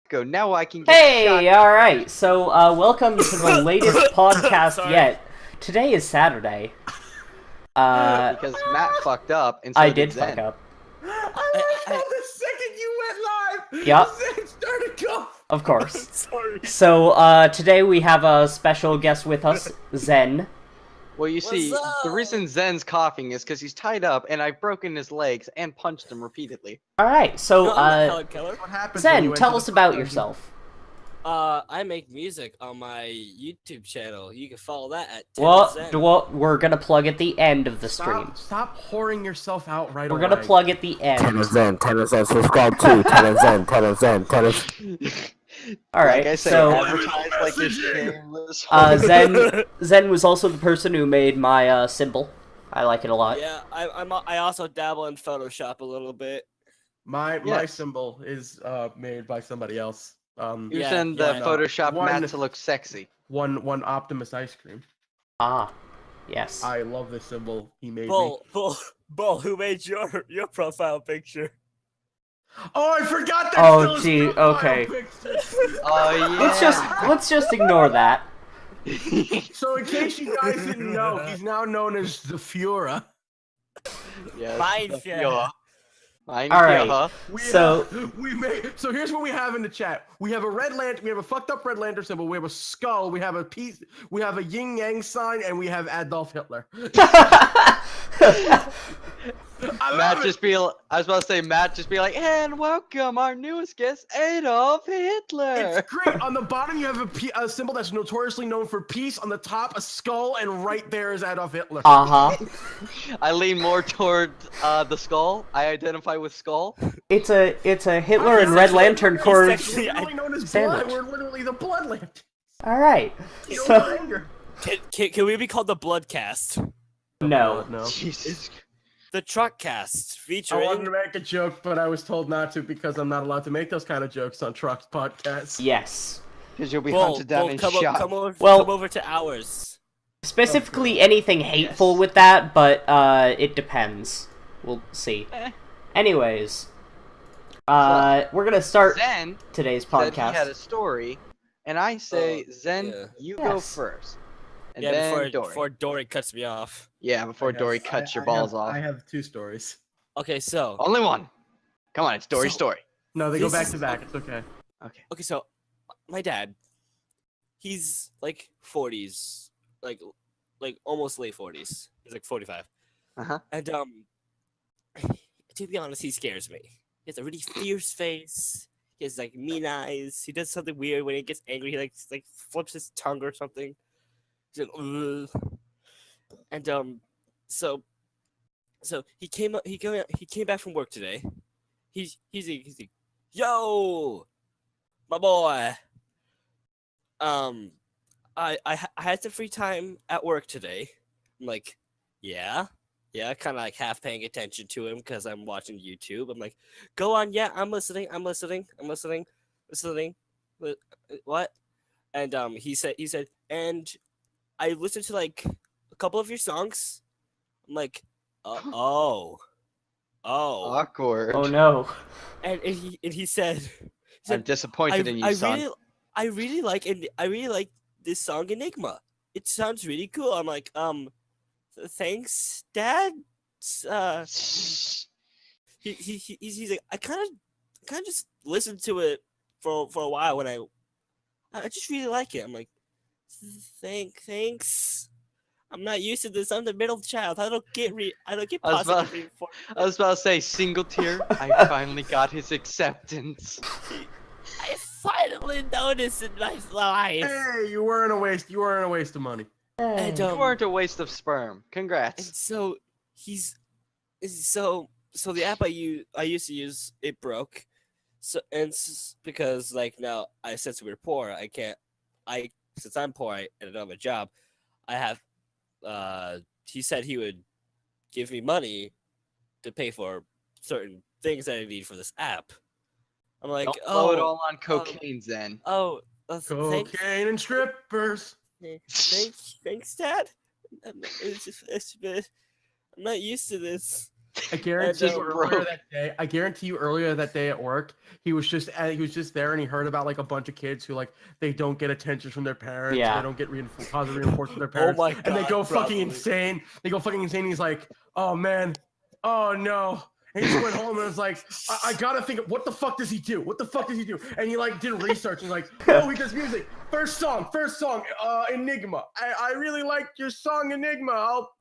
Go now. I can get Hey, shot. alright, so welcome to the latest podcast yet. Today is Saturday. Because Matt fucked up and so I did did Zen. fuck up. The second you went live, Yup. Zen started going. Of course. Sorry. So, today we have a special guest with us, Zen. Well, you see, the reason Zen's coughing is because he's tied up, and I've broken his legs and punched him repeatedly. Alright, so, What happens when you Zen, went tell to us the about front yourself. I make music on my YouTube channel. You can follow that at Well, we're gonna plug at the end of the stream. Stop whoring yourself out right We're away. gonna plug at the end. Zen, subscribe to Zen. Alright, Like I say, so, advertise like you're shameless. Zen was also the person who made my, symbol. I like it a lot. Yeah, I also dabble in Photoshop a little bit. My Yes. symbol is made by somebody else. Using yeah, the I know. Photoshop One- Matt to look sexy. one Optimus ice cream. Ah, yes. I love this symbol. He made me. Bull, who made your profile picture? Oh, I forgot that. Oh, still gee, his profile okay. picture. Oh yeah. Let's just ignore that. So in case you guys didn't know, he's now known as the Führer. Yes, Mine, the yeah. Führer. Mine, All right. Führer. So- Here's what we have in the chat. We have a red lantern. We have a fucked up red lantern symbol. We have a skull. We have a piece. We have a yin yang sign, and we have Adolf Hitler. I Matt love just be. I was about to say, Matt just be like, and welcome our newest guest, Adolf Hitler. It's great. On the bottom, you have a symbol that's notoriously known for peace. On the top, a skull, and right there is Adolf Hitler. Uh-huh. I lean more toward the skull. I identify with skull. It's a Hitler and Red Lantern Corps. actually- We're literally known as Sandwich. blood. We're literally the blood lantern. Alright. You know, So anger. Can we be called the Bloodcast? no. No. Jesus. The Truckcast, I wanted to featuring... make a joke, but I was told not to because I'm not allowed to make those kind of jokes on Truck's podcast. Yes. Because you'll be Bull, hunted down and shot. come over to ours. Specifically anything hateful Yes. with that, but it depends. We'll see. Anyways, we're gonna start Zen today's said he had podcast. a story, and I say, Zen, yeah. you go Yes. first. And Yeah, then before Dory. Dory cuts me off. Yeah, before Dory cuts your balls off. I have two stories. Okay, so... Only one. Come on, it's Dory's So- story. No, they go This back is- to back. It's okay. Okay. Okay, so my dad, he's like 40s, like almost late 40s. He's like 45. Uh-huh. And to be honest, he scares me. He has a really fierce face. He has like mean eyes. He does something weird when he gets angry. He like flips his tongue or something. He's like, ugh. And so he came back from work today. He's like, yo, my boy. I had some free time at work today. I'm like, yeah, kind of like half paying attention to him because I'm watching YouTube. I'm like, go on, yeah, I'm listening. What? And he said, and I listened to like a couple of your songs. I'm like, oh, Awkward. Oh no. and he said, I'm disappointed in you, son. I really like this song Enigma. It sounds really cool. I'm like, thanks, Dad. He's like, I kind of just listened to it for a while when I just really like it. I'm like, thanks. I'm not used to this. I'm the middle child. I don't get I was positive. I was about to say, single tear. I finally got his acceptance. I finally noticed in my life. Hey, you weren't a waste. You weren't a waste of money. And You weren't a waste of sperm. And Congrats. so so the app I used to use, it broke. So because like now since we're poor, since I'm poor, I don't have a job. I have he said he would give me money to pay for certain things that I need for this app. I'm like, Don't blow it all on cocaine, Zen. Thanks, Cocaine and strippers. thanks, Dad. I'm not used to this. I guarantee just you earlier broke. that day. I guarantee you earlier that day at work, he was just there, and he heard about like a bunch of kids who like they don't get attention from their parents. Yeah. They don't get positive reinforcement from their Oh parents. my And they God, go fucking probably. insane. They go fucking insane. He's like, oh man, oh no. And he just went home and was like, I gotta think, what the fuck does he do? What the fuck does he do? And he like did research and like, oh, he does music. First song, Enigma. I really like your song, Enigma. I'll,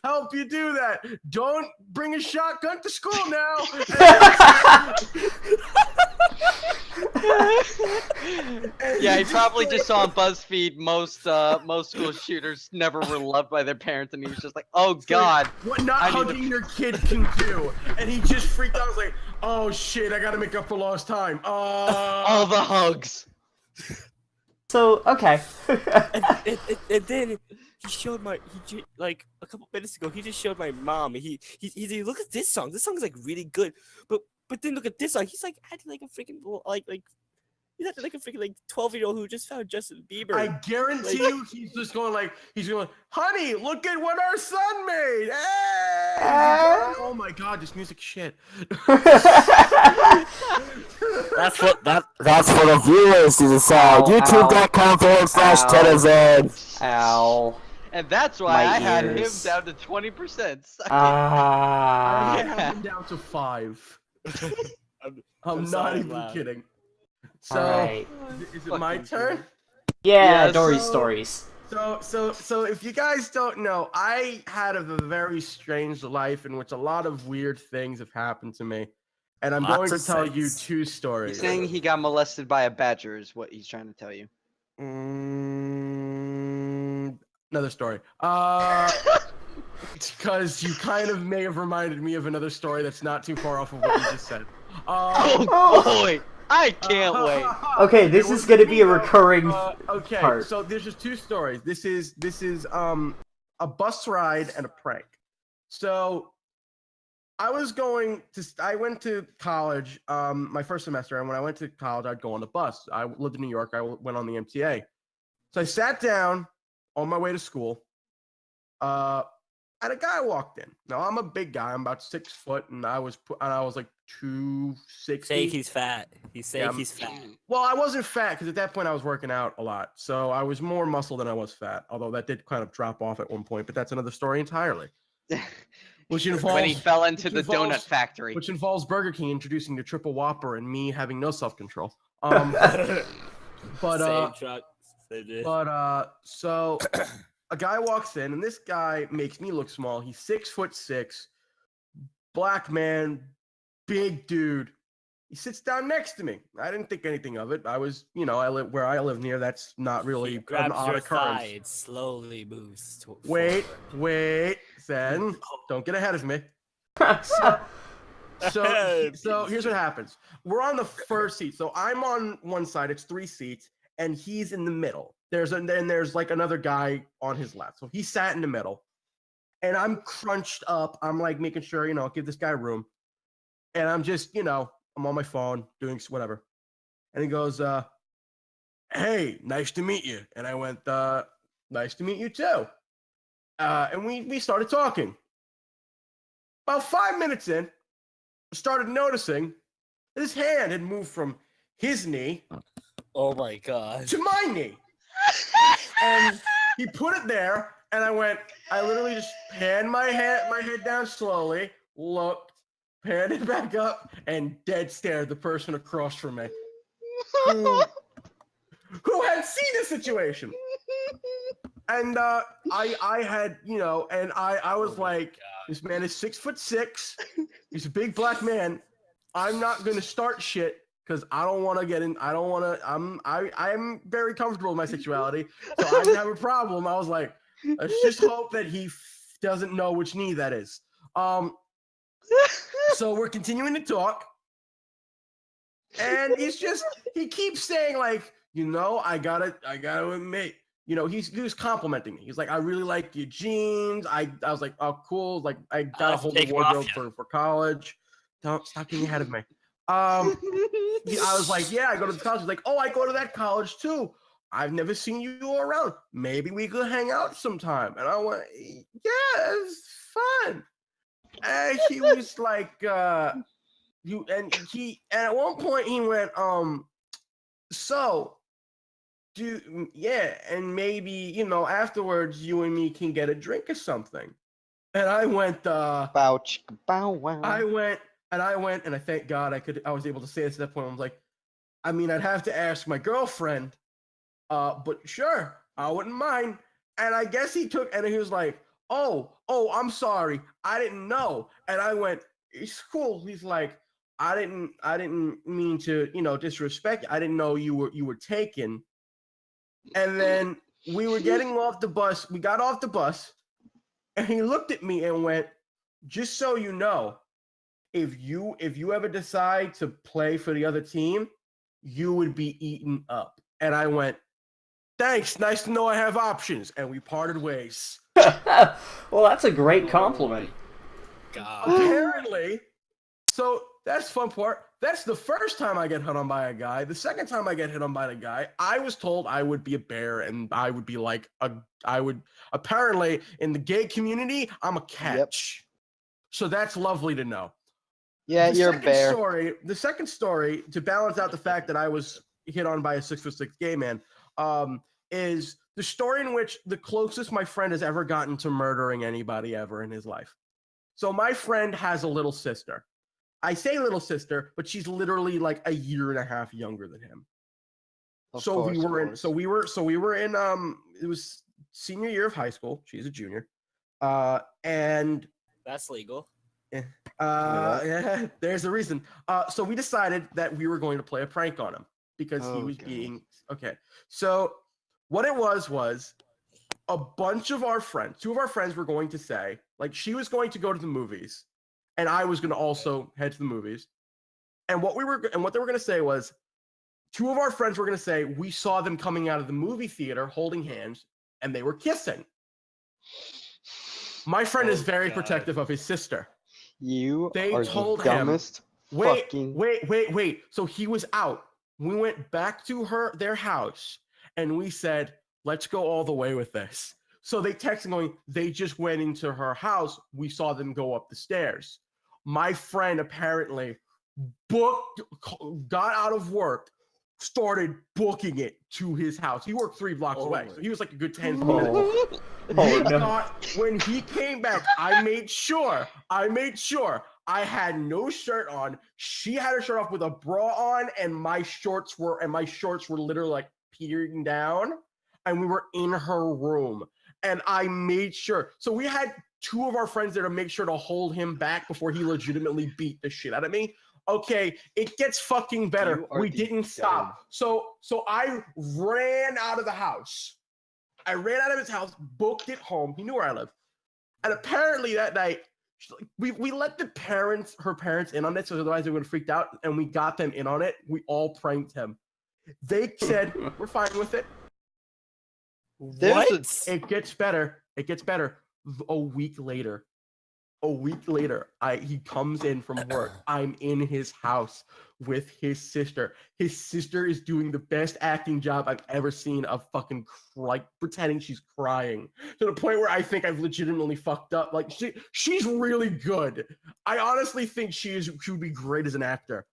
help you do that. Don't bring a shotgun to school now. Yeah, he probably just saw on BuzzFeed most school shooters never were loved by their parents, and he was just like, oh god. What not hugging your kid can do. And he just freaked out. I was like, oh shit, I gotta make up for lost time. All the hugs. So, okay. And then he showed like a couple minutes ago. He just showed my mom. He look at this song. This song is like really good. But then look at this song. He's like acting like a freaking like he's acting like a freaking like 12-year-old who just found Justin Bieber. I guarantee you, he's just going like, honey, look at what our son made. Hey! Oh my god, this music shit. That's for the viewers to decide. Ow, YouTube.com/TenazN. Ow. And that's why My I had him ears. down to 20%. Suck it. I Ah. have him down to 5. I'm I'm not sorry, even lad. kidding. So, Alright. is it my turn? Yeah, Yeah, Dory's so- stories. So if you guys don't know, I had a very strange life in which a lot of weird things have happened to me. And I'm Lots going to of tell you things. 2 He's stories. saying he got molested by a badger is what he's trying to tell you. Another story. Because you kind of may have reminded me of another story that's not too far off of what you just said. Oh boy! I can't wait. Okay, this is gonna be a recurring Okay, part. so there's just 2 stories. This is a bus ride and a prank. So I went to college my first semester, and when I went to college, I'd go on the bus. I lived in New York. I went on the MTA. So I sat down on my way to school, and a guy walked in. Now I'm a big guy. I'm about 6 foot, and I was like 260. Saying he's fat. He's saying Yeah, he's fat. Well, I wasn't fat because at that point I was working out a lot, so I was more muscle than I was fat. Although that did kind of drop off at one point, but that's another story entirely. Which involves When he fell into which the donut involves- factory. Which involves Burger King introducing the triple Whopper and me having no self-control. Same truck. Same day. So a guy walks in, and this guy makes me look small. He's 6'6", black man, big dude. He sits down next to me. I didn't think anything of it. I was, I live where I live near. That's not really He an grabs odd your occurrence. thigh and slowly moves Wait, forward. Zen. Don't get ahead of me. Oh. So here's what happens. We're on the first seat. So I'm on one side. It's 3 seats, and he's in the middle. There's like another guy on his left. So he sat in the middle, and I'm crunched up. I'm like making sure, give this guy room. And I'm just, I'm on my phone doing whatever. And he goes, hey, nice to meet you. And I went, nice to meet you too. And we started talking. About 5 minutes in, I started noticing that his hand had moved from his knee Oh my god. to my knee. And he put it there, and I literally just panned my head down slowly, looked, panned it back up, and dead stared the person across from me who had seen the situation. And I had, and I was like, this man is 6'6". He's a big black man. I'm not gonna start shit because I don't want to get in. I don't want to. I'm very comfortable with my sexuality, so I didn't have a problem. I was like, let's just hope that he doesn't know which knee that is. So we're continuing to talk, and he keeps saying like, I gotta admit. He was complimenting me. He's like, I really like your jeans. I was like, oh, cool. Like, I got a whole take 'em wardrobe off for college. Don't stop getting ahead of me. I was like, yeah, I go to the college. He's like, oh, I go to that college too. I've never seen you around. Maybe we could hang out sometime. And I went, yeah, it's fun. And he was like, and at one point he went, so, and maybe, afterwards you and me can get a drink or something. And I went, Bow chicka bow wow. I went, and I thank God I was able to say this at that point. I was like, I mean, I'd have to ask my girlfriend, but sure, I wouldn't mind. And I guess he was like, oh, I'm sorry, I didn't know. And I went, it's cool. He's like, I didn't mean to, disrespect you. I didn't know you were taken. And then we were getting off the bus. We got off the bus, and he looked at me and went, just so you know, if you ever decide to play for the other team, you would be eaten up. And I went, thanks, nice to know I have options. And we parted ways. Well, that's a great compliment. God. Apparently, so that's the fun part. That's the first time I get hit on by a guy. The second time I get hit on by a guy, I was told I would be a bear, and I would be like apparently in the gay community, I'm a catch. Yep. So that's lovely to know. Yeah, you're a bear. The second story, to balance out the fact that I was hit on by a 6'6" gay man, is the story in which the closest my friend has ever gotten to murdering anybody ever in his life. So my friend has a little sister. I say little sister, but she's literally like a year and a half younger than him. We were in it was senior year of high school. She's a junior. And that's legal. Yeah, there's a reason. So we decided that we were going to play a prank on him because he was being okay. So what it was a bunch of our friends, two of our friends were going to say, like, she was going to go to the movies, and I was going to also head to the movies. And what they were going to say was, two of our friends were going to say, we saw them coming out of the movie theater holding hands, and they were kissing. My friend is very protective of his sister. They told the dumbest him, wait. So he was out. We went back to their house, and we said, let's go all the way with this. So they texted going, they just went into her house. We saw them go up the stairs. My friend apparently got out of work, started booking it to his house. He worked 3 blocks away. So he was like a good 10 minutes. When he came back, I made sure I had no shirt on. She had her shirt off with a bra on, and my shorts were literally like peering down, and we were in her room. And I made sure. So we had two of our friends there to make sure to hold him back before he legitimately beat the shit out of me. Okay, it gets fucking better. We didn't stop. So I ran out of the house. I ran out of his house, booked it home. He knew where I lived. And apparently that night, we let her parents in on it, so otherwise they would have freaked out, and we got them in on it. We all pranked him. They said, we're fine with it. What? It gets better. A week later, he comes in from work. I'm in his house with his sister. His sister is doing the best acting job I've ever seen of fucking pretending she's crying, to the point where I think I've legitimately fucked up. Like, she's really good. I honestly think she would be great as an actor.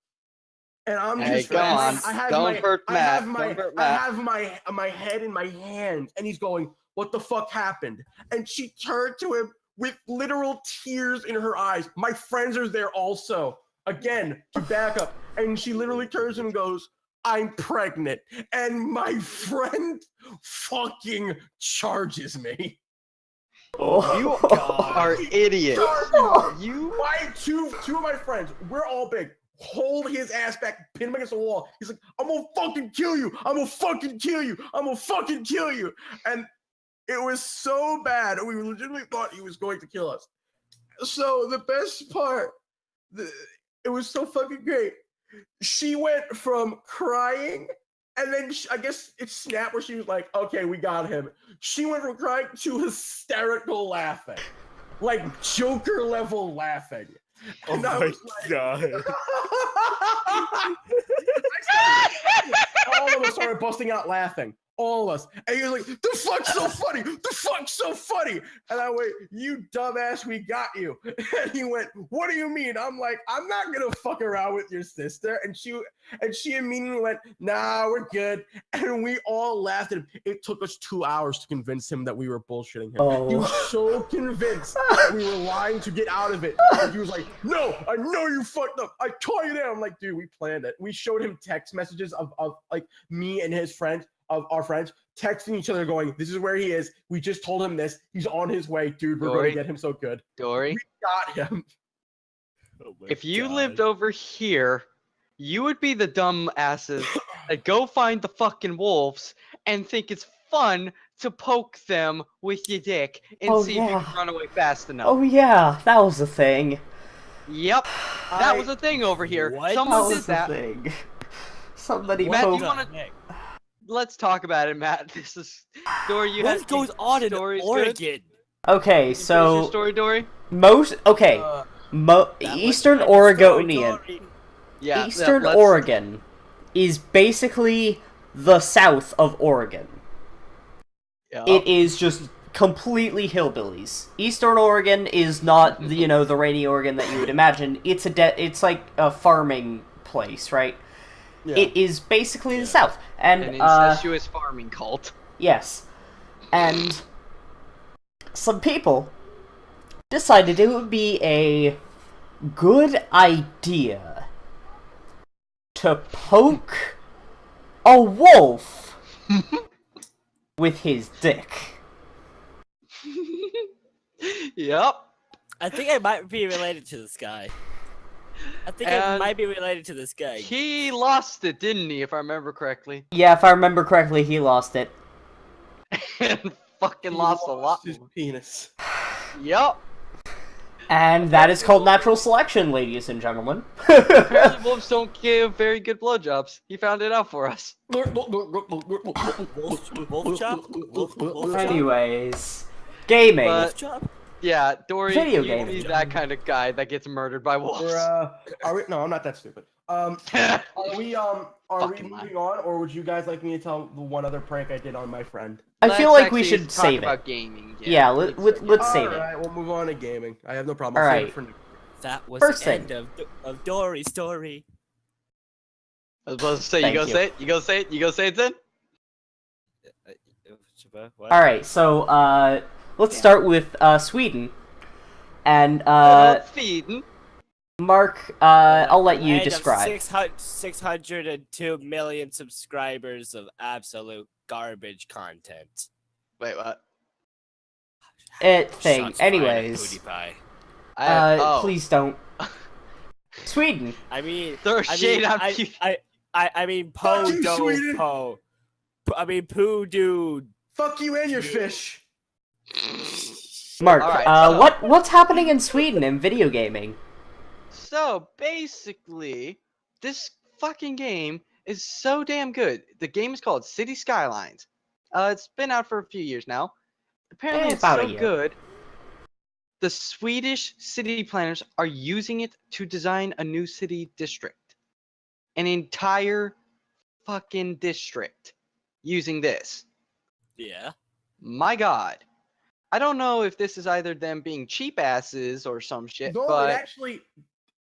And I'm just I have my head in my hands, and he's going, what the fuck happened? And she turned to him with literal tears in her eyes. My friends are there also, again, to back up. And she literally turns to him and goes, I'm pregnant. And my friend fucking charges me. You are idiot. Two of my friends, we're all big, hold his ass back, pin him against the wall. He's like, I'm gonna fucking kill you. I'm gonna fucking kill you. And it was so bad. We legitimately thought he was going to kill us. So the best part, it was so fucking great. She went from crying, and then I guess it snapped where she was like, okay, we got him. She went from crying to hysterical laughing. Like Joker level laughing. And oh my god. All of us started busting out laughing. all of us. And he was like, the fuck's so funny? The fuck's so funny? And I went, you dumbass, we got you. And he went, what do you mean? I'm like, I'm not gonna fuck around with your sister. And she immediately went, nah, we're good. And we all laughed at him. It took us 2 hours to convince him that we were bullshitting him. He was so convinced that we were lying to get out of it. And he was like, no, I know you fucked up. I told you that. I'm like, dude, we planned it. We showed him text messages of like me and his friends, of our friends, texting each other going, this is where he is. We just told him this. He's on his way. Dude, we're going to get him so good. Dory, We got him. Oh my if you God. lived over here, you would be the dumb asses that go find the fucking wolves and think it's fun to poke them with your dick and see if you can run away fast enough. Oh yeah, that was a thing. Yep, that was a thing over here. What? Someone That did was that. a thing. Somebody Matt, do poked. you wanna- Let's talk about it, Matt. This is Dory. You What had goes on in stories Oregon? Good? Okay, Finish your so story, Dory. That was Eastern the story, Oregonian. Dory. Yeah, Eastern let's- Oregon is basically the south of Oregon. Yeah. It is just completely hillbillies. Eastern Oregon is not, the rainy Oregon that you would imagine. It's like a farming place, right? Yeah. It is basically the south. And An incestuous farming cult. yes. And some people decided it would be a good idea to poke a wolf with his dick. Yep. I think I might be related to this guy. I think I And might be related to this guy. He lost it, didn't he? If I remember correctly. Yeah, if I remember correctly, he lost it. And fucking He lost a lot. his penis. Yep. And that is called natural selection, ladies and gentlemen. Apparently wolves don't give very good blowjobs. He found it out for us. Wolf chop? Wolf chop? Anyways, gaming. But- Wolf chop? Yeah, Dory, Video you games. be that kind of guy that gets murdered by wolves. Are we? No, I'm not that stupid. Are we Fucking moving on, or would you guys like me to tell the one other prank I did on my friend? I feel like we actually should talk save about it. gaming. Yeah, let's save it. Alright, we'll move on to gaming. I have no problem. All I'll save right. it for next. That was First the thing. end of Dory's story. I was about to say, Thank you go you. say it. You go say it. You go say it then. What? Alright, so, let's start with, Sweden. And, Feeding. Mark, I'll let you Land of describe. 602 million subscribers of absolute garbage content. Wait, what? It thing. Shots fired at Anyways, PewDiePie. please don't. Sweden. I mean, Throw I shade mean, on I, Pew- I mean, po Fuck you, do Sweden. po. I mean, poo do. Fuck you and your fish. Mark, Alright, so- what's happening in Sweden in video gaming? So basically, this fucking game is so damn good. The game is called City Skylines. It's been out for a few years now. Apparently, it's about a so year. good. The Swedish city planners are using it to design a new city district, an entire fucking district, using this. Yeah. My God. I don't know if this is either them being cheap asses or some shit, No, but it actually,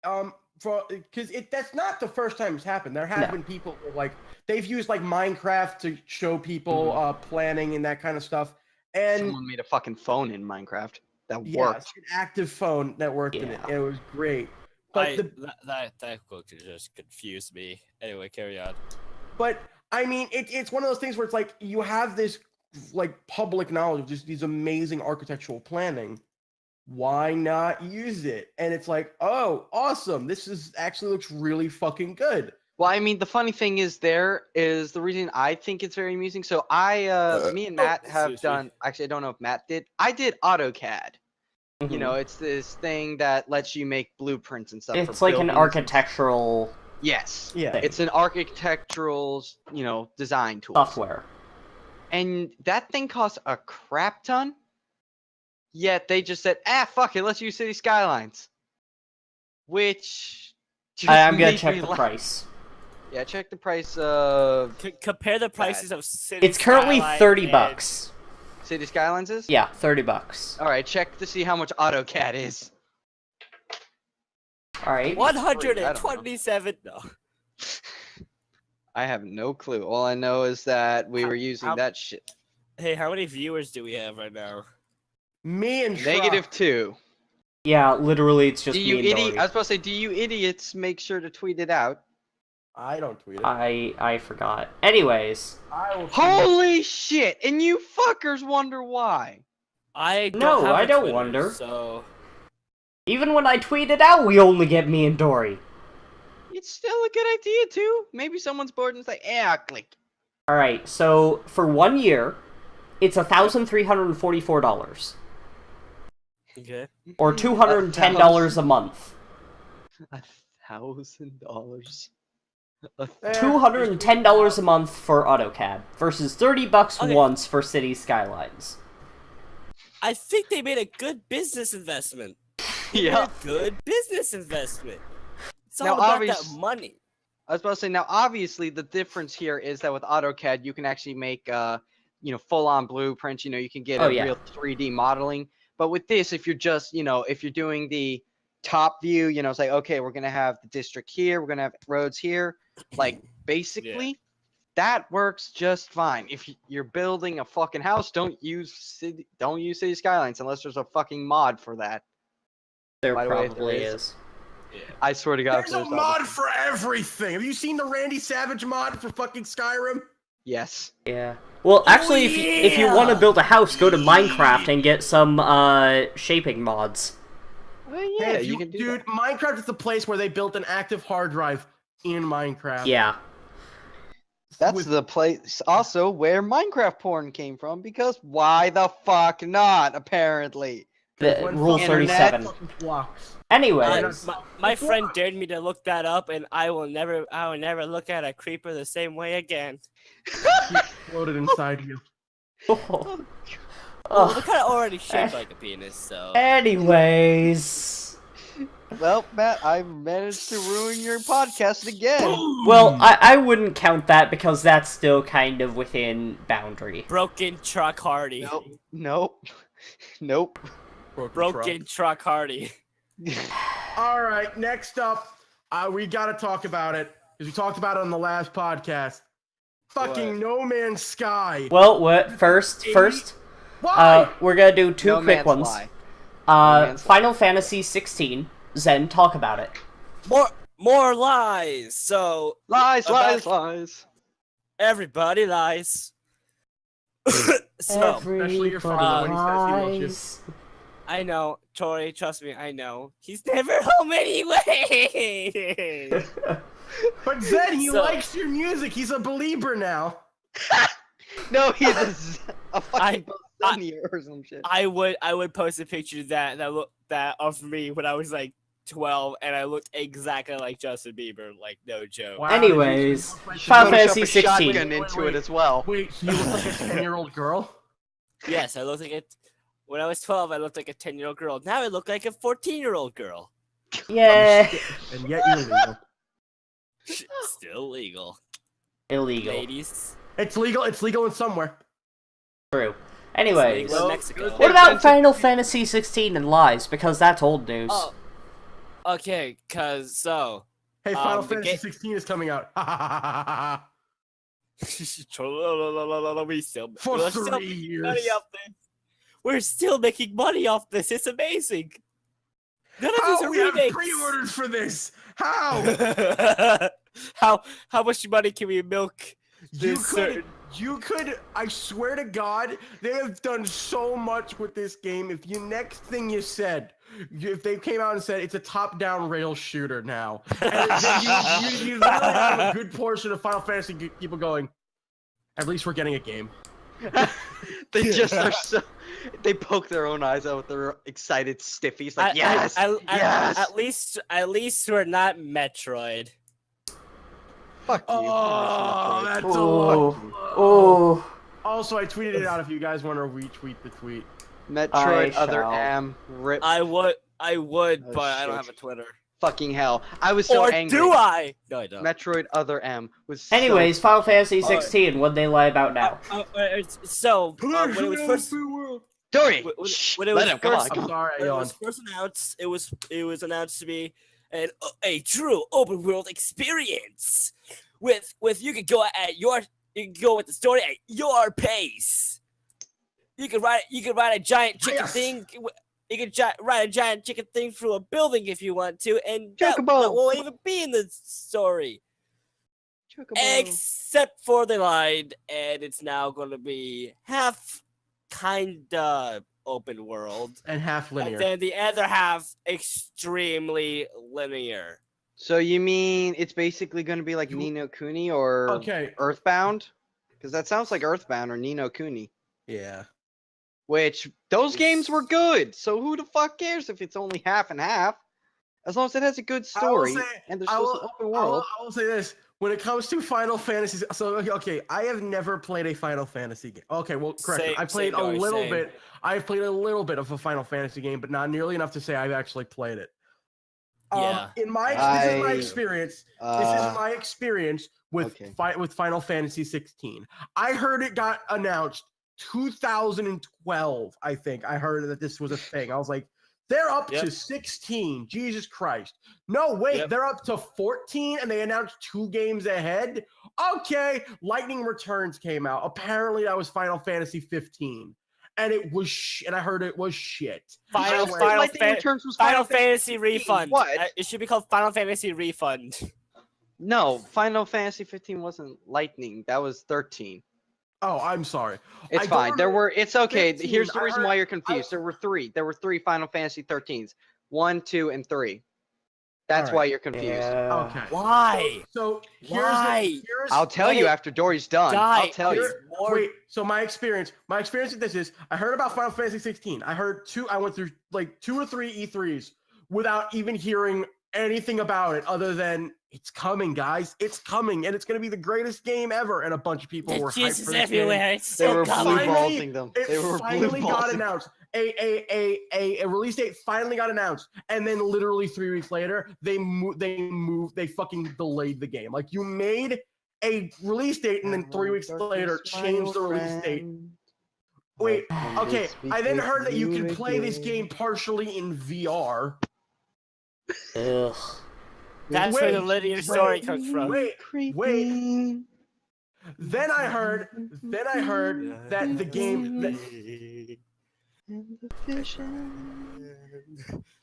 because that's not the first time it's happened. There have No. been people who, like, they've used like Minecraft to show people planning and that kind of stuff. And someone made a fucking phone in Minecraft that yeah, worked. it's an active phone that worked in it, Yeah. and it was great. But That quote just confused me. Anyway, carry on. But I mean, it's one of those things where it's like you have this like public knowledge of just these amazing architectural planning. Why not use it? And it's like, oh, awesome! This is actually looks really fucking good. Well, I mean, the funny thing is, there is the reason I think it's very amusing. So me and Matt have excuse me. done. Actually, I don't know if Matt did. I did AutoCAD. You Mhm. know, it's this thing that lets you make blueprints and stuff. It's for like an buildings and- architectural Yes. Yeah. thing. It's an architectural, design tool. software. And that thing costs a crap ton. Yet they just said, fuck it, let's use City Skylines. Which just I'm gonna made check me the laugh. price. Yeah, check the price of Compare the prices of City It's currently Skyline $30. City Skylines is. Yeah, $30. All right, check to see how much AutoCAD is. All right. And 127. No. I have no clue. All I know is that we were using how- that shit. Hey, how many viewers do we have right now? Me and -2. Yeah, literally, it's just Do you me and idiot? Dory. I was supposed to say, do you idiots make sure to tweet it out? I don't tweet it. I forgot. Anyways, I will. Holy shit! And you fuckers wonder why. I don't No, have I a don't Twitter, wonder. So even when I tweet it out, we only get me and Dory. It's still a good idea too. Maybe someone's bored and it's like, yeah, click. All right, so for 1 year, it's $1,344, okay. or $210 a month. $1,000. $210 a month for AutoCAD versus $30 Okay. once for City Skylines. I think they made a good business investment. Yeah. A good business investment. It's all Now, about obvious- that money. I was about to say, now obviously the difference here is that with AutoCAD you can actually make full-on blueprints, you can get Oh, a yeah. real 3D modeling. But with this, if you're just, if you're doing the top view, it's like, okay, we're going to have the district here, we're going to have roads here, like basically that works just fine. If you're building a fucking house, don't use City Skylines unless there's a fucking mod for that. There By the way, probably there is. I swear to God, There's a mod for everything. Have you seen the Randy Savage mod for fucking Skyrim? Yes. Yeah. Well, actually, if you want to build a house, go to Minecraft and get some shaping mods. Well, yeah, Hey, you can do dude, that. Minecraft is the place where they built an active hard drive in Minecraft. Yeah. That's with- the place also where Minecraft porn came from, because why the fuck not, apparently. When Rule fucking 37. fucking flocks. Anyways, My friend dared me to look that up, and I will never look at a creeper the same way again. Floated inside you. Well, Ugh. they're kind of already shaped like a penis, so. Anyways. Well, Matt, I managed to ruin your podcast again. Well, I wouldn't count that because that's still kind of within boundary. Broken truck Hardy. Nope. Nope. Broken truck Hardy. All right, next up, we gotta talk about it because we talked about it on the last podcast. Fucking No Man's Sky. Well, first, Why? we're gonna do two No quick man's ones. lie. No man's Final Fantasy 16. Zen, talk about it. More lies. So Lies, About- lies. everybody lies. So Especially your father when he says he loves you. Lies. I know, Tori. Trust me, I know. He's never home anyway. But then he So- likes your music. He's a believer now. No, he's a fucking I- Bosnia or some shit. I would post a picture that of me when I was like 12, and I looked exactly like Justin Bieber. Like, no joke. Wow, Anyways, did you Final Photoshop Fantasy a 16. shotgun into it as well. Wait, you look like a 10-year-old girl? Yes, I looked like it. When I was 12, I looked like a 10-year-old girl. Now I look like a 14-year-old girl. Yeah. And yet you're legal. Still legal, Illegal. ladies. It's legal in somewhere. True. It's Anyways, legal in Mexico. what about Final Fantasy 16 and lies? Because that's old news. Oh, okay. Cause so. Hey, Final The Fantasy ga- 16 is coming out. we still For we're still 3 making years. money off this. We're still making money off this. It's amazing. None of these How are we have remakes. pre-ordered for this? How? How much money can we milk? You this could, certain- you could, I swear to God, they have done so much with this game. If you next thing you said, if they came out and said it's a top-down rail shooter now, and then you literally have a good portion of Final Fantasy people going, at least we're getting a game. They just are so. They poke their own eyes out with their excited stiffies. Like, yes, yes. At least we're not Metroid. Fuck you. Oh, that's a Oh. lucky. Oh. Also, I tweeted it out if you guys want to retweet the tweet. Metroid, I other shall. am, rip. I I would, Oh, but I don't shit. have a Twitter. Fucking hell! I was so Or angry. do I? No, I don't. Metroid Other M was. So Anyways, Final Fantasy 16. What'd they lie about now? So when it was first Dory, when shh, it let was him. Come on, first- come I'm on. sorry, when it Aeon. was first announced, it was announced to be a true open world experience with you can go with the story at your pace. You can ride a giant chicken Yes. thing. You can ride a giant chicken thing through a building if you want to, and that Chocobo. won't even be in the story. Chocobo. Except for the line, and it's now going to be half kinda open world, And half linear. and then the other half extremely linear. So you mean it's basically going to be like Ni no Kuni or Okay. Earthbound? Because that sounds like Earthbound or Ni no Kuni. Yeah. Which those games were good. So who the fuck cares if it's only half and half? As long as it has a good I will story say- and there's I still will- some open world. I will say this: when it comes to Final Fantasy, so okay, I have never played a Final Fantasy game. Okay, well, correct. Same- I played same, a Dory, little same. bit. I've played a little bit of a Final Fantasy game, but not nearly enough to say I've actually played it. Yeah. In my this is my I- experience. This Uh, is my experience with okay. with Final Fantasy 16. I heard it got announced 2012. I think I heard that this was a thing. I was like, they're up Yep. to 16. Jesus Christ. No, wait, Yep. they're up to 14 and they announced 2 games ahead. Okay, Lightning Returns came out. Apparently that was Final Fantasy 15. And it was and I heard it was shit. Final Final Lightning Returns was Final Fantasy 15. Refund. What? It should be called Final Fantasy Refund. No, Final Fantasy 15 wasn't Lightning. That was 13. Oh, I'm sorry. It's I don't fine. There remember- were. It's okay. 15, Here's the I reason heard- why you're confused. There were three. There were 3 Final Fantasy 13s. 1, 2, and 3. That's Alright. why you're confused. Yeah. Okay. Why? So here's Why? here's I'll tell Let you it after Dory's done. die. I'll tell you. Here- Wait, so my experience with this is I heard about Final Fantasy 16. I went through like 2 or 3 E3s without even hearing anything about it other than it's coming, guys. It's coming, and it's gonna be the greatest game ever. And a bunch of people were There's hyped Jesus for this game. everywhere. It's They so were coming. blue Finally- ballsing them. It They were finally blue got ballsing. announced. A release date finally got announced, and then literally 3 weeks later, they fucking delayed the game. Like you made a release date, and then 3 weeks later changed the release date. Wait, okay. I then heard that you can play this game partially in VR. Ugh. That's where the linear story comes from. Wait. Then I heard that the game that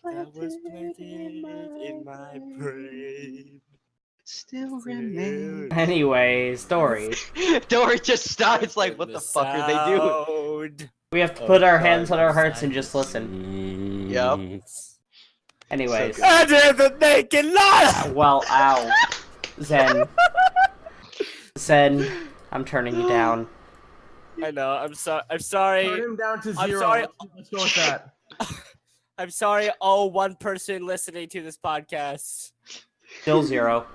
That was planted in my brain. Still remains. Anyways, story. Dory just starts like, what the fuck are they doing? doing? We have to put our hands on our hearts and just listen. Yep. Anyways. So And then the naked light. Well, ow. Zen, I'm turning you down. I know. I'm turn sorry. him down to 0. I'm sorry. Let's go with that. I'm sorry. Oh, one person listening to this podcast. Still 0.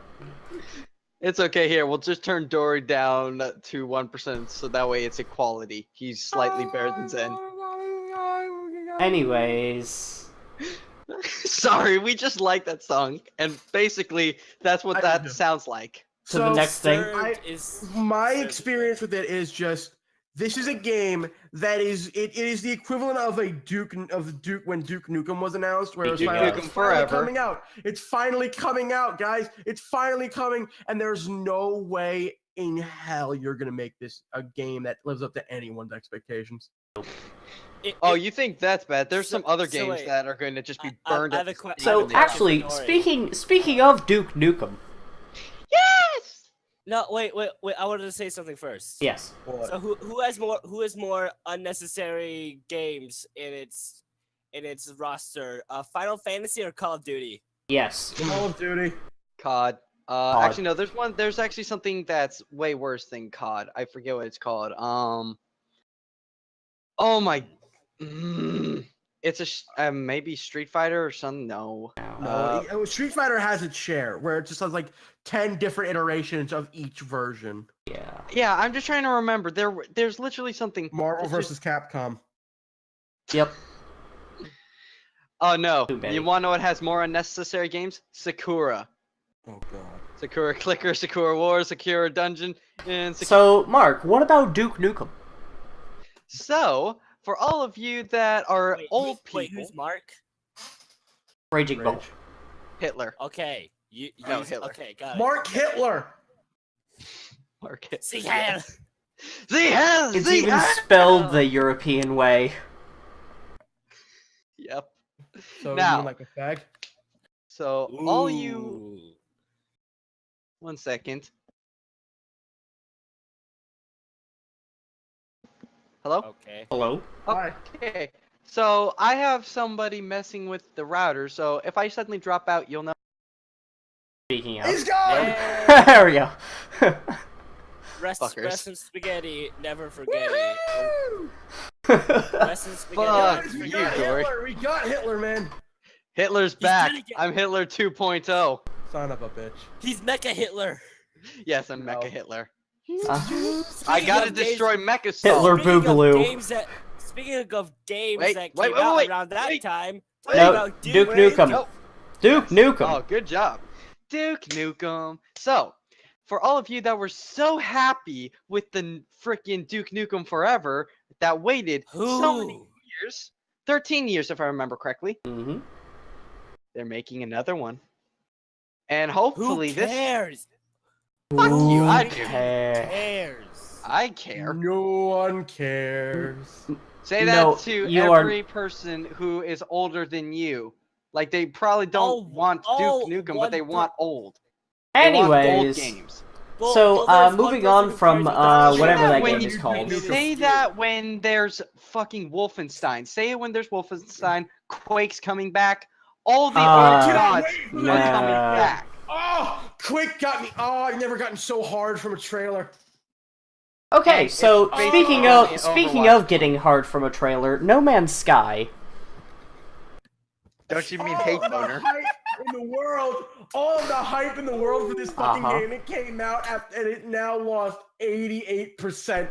It's okay here. We'll just turn Dory down to 1% so that way it's equality. He's slightly better than Zen. Anyways. Sorry, we just like that song. And basically, that's what I that do. sounds like. To the next thing. Third is My third. experience with it is just this is a game that is it is the equivalent of a Duke when Duke Nukem was announced, where it was Duke finally, Nukem it's finally forever. coming out. It's finally coming out, guys. It's finally coming, and there's no way in hell you're gonna make this a game that lives up to anyone's expectations. Oh, you think that's bad? There's some other so games wait. that are going to just be I burned have at a que- the I have a So steam. question actually, for Dory. speaking of Duke Nukem. Yes! No, wait. I wanted to say something first. Yes. So who has more unnecessary games in its roster? Final Fantasy or Call of Duty? Yes. Call of Duty. COD. COD. Actually, no. There's actually something that's way worse than COD. I forget what it's called. Oh my. It's maybe Street Fighter or something. No. No, Street Fighter has its share, where it just has like 10 different iterations of each version. Yeah. Yeah, I'm just trying to remember. There's literally something. Marvel It's just- versus Capcom. Yep. Oh no! Too many. You want to know what has more unnecessary games? Sakura. Oh god. Sakura Clicker, Sakura Wars, Sakura Dungeon, and Sakura... So, Mark, what about Duke Nukem? So, for all of you that are old people... Wait, who's Mark? Raging Bull. Rage. Hitler. Okay, you Oh, Hitler. Okay, got it. Mark Hitler. Mark Hitler. See hell. See hell! It's See even hell! spelled the European way. Yep. So Now- you mean like a fag? So, all you... Ooh. 1 second. Hello? Okay. Hello? Hi. Okay. So, I have somebody messing with the router, so if I suddenly drop out, you'll know. Speaking of. He's gone. Yeah. There we go. Fuckers. Rest in spaghetti, never forget Woo! it. Rest in spaghetti. Fuck never We you, got forget it. Dory. Hitler. We got Hitler, man. Hitler's He's back. gonna get- I'm Hitler 2.0. Son of a bitch. He's Mecha Hitler. Yes, I'm No. Mecha Hitler. Uh, I Speaking gotta of games- destroy Mecha Hitler Speaking of Boogaloo. Speaking of games Wait, that wait, came wait, out wait, around that wait. time, Wait. No, about Duke Duke Nukem. Go. Duke Nukem. Oh, good job. Duke Nukem. So, for all of you that were so happy with the freaking Duke Nukem Forever that waited so many Who? years, 13 years if I remember correctly, Mm-hmm. they're making another one. And Who hopefully this... cares? Fuck you, I do. Cares. I care. No one cares. Say that No, to you are- every person who is older than you. Like, they probably don't Oh, want Duke oh, Nukem, one but they per- want old. They want old Anyways, games. So, there's one moving person on who from, cares about whatever that that when game you is called. Say that when there's fucking Wolfenstein. Say it when there's Wolfenstein, Quake's coming back, all the old Uh, gods wait, are coming nah. back. Oh, Quake got me. Oh, I've never gotten so hard from a trailer. Okay, And so it's speaking basically of speaking Overwatch. of getting hard from a trailer, No Man's Sky. Don't you mean All hate the boner? hype in the world, all of the hype in the world for this fucking Uh-huh. game. It came out and it now lost 88%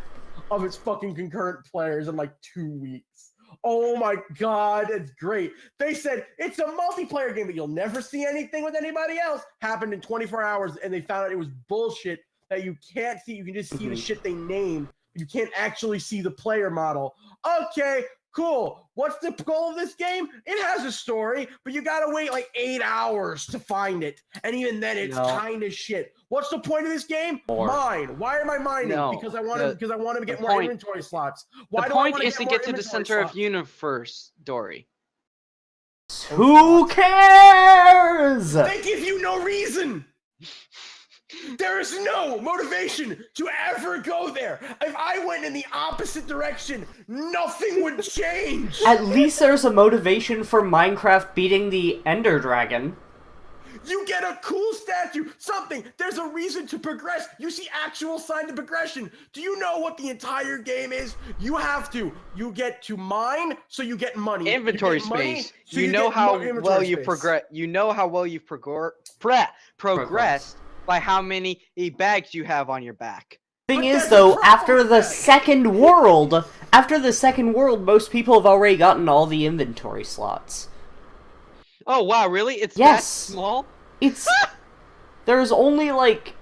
of its fucking concurrent players in like 2 weeks. Oh my god, it's great. They said it's a multiplayer game, but you'll never see anything with anybody else. Happened in 24 hours, and they found out it was bullshit. That you can't see. You can just see the shit they named. You can't actually see the player model. Okay, cool. What's the goal of this game? It has a story, but you gotta wait like 8 hours to find it. And even then, it's No. kind of shit. What's the point of this game? More. Mine. Why am I mining? No, Because I want to. the- Because I want to get the more point- inventory slots. Why The do I point wanna is to more get to the inventory center of slots? universe, Dory. Who cares? They give you no reason. There is no motivation to ever go there. If I went in the opposite direction, nothing would change. At least there's a motivation for Minecraft beating the Ender Dragon. You get a cool statue, something. There's a reason to progress. You see actual signs of progression. Do you know what the entire game is? You have to. You get to mine, so you get money. You Inventory get money, space. so You know get how more inventory well you space. progress. You know how well you've progressed by how many bags you have on your back. Thing But is, that's the though, problem after with the that. second world, most people have already gotten all the inventory slots. Oh wow, really? It's Yes. that small? It's there's only like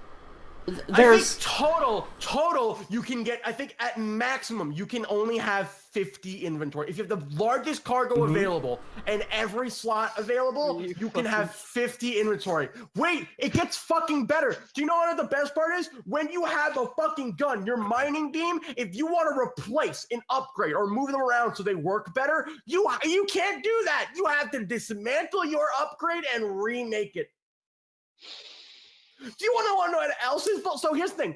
there's I think total, you can get, I think at maximum, you can only have 50 inventory. If you have the largest cargo available and every slot available, you can have 50 inventory. Wait, it gets fucking better. Do you know what the best part is? When you have a fucking gun, your mining beam, if you want to replace an upgrade or move them around so they work better, you can't do that. You have to dismantle your upgrade and remake it. Do you want to know what else is? So here's the thing.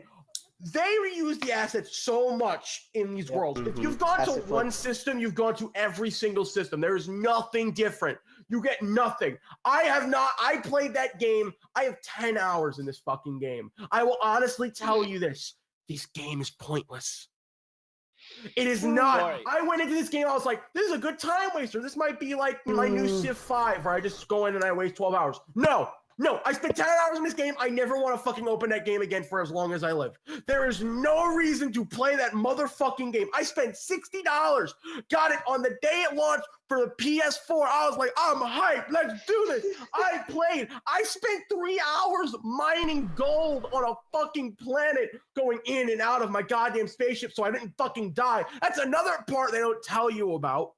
They reuse the assets so much in these worlds. If you've gone to Asset flip. one system, you've gone to every single system. There is nothing different. You get nothing. I played that game. I have 10 hours in this fucking game. I will honestly tell you this. This game is pointless. It is not. Right. I went into this game, I was like, this is a good time waster. This might be like my new Civ 5 where I just go in and I waste 12 hours. No. No, I spent 10 hours in this game. I never want to fucking open that game again for as long as I live. There is no reason to play that motherfucking game. I spent $60. Got it on the day it launched for the PS4. I was like, I'm hyped. Let's do this. I played. I spent 3 hours mining gold on a fucking planet going in and out of my goddamn spaceship so I didn't fucking die. That's another part they don't tell you about.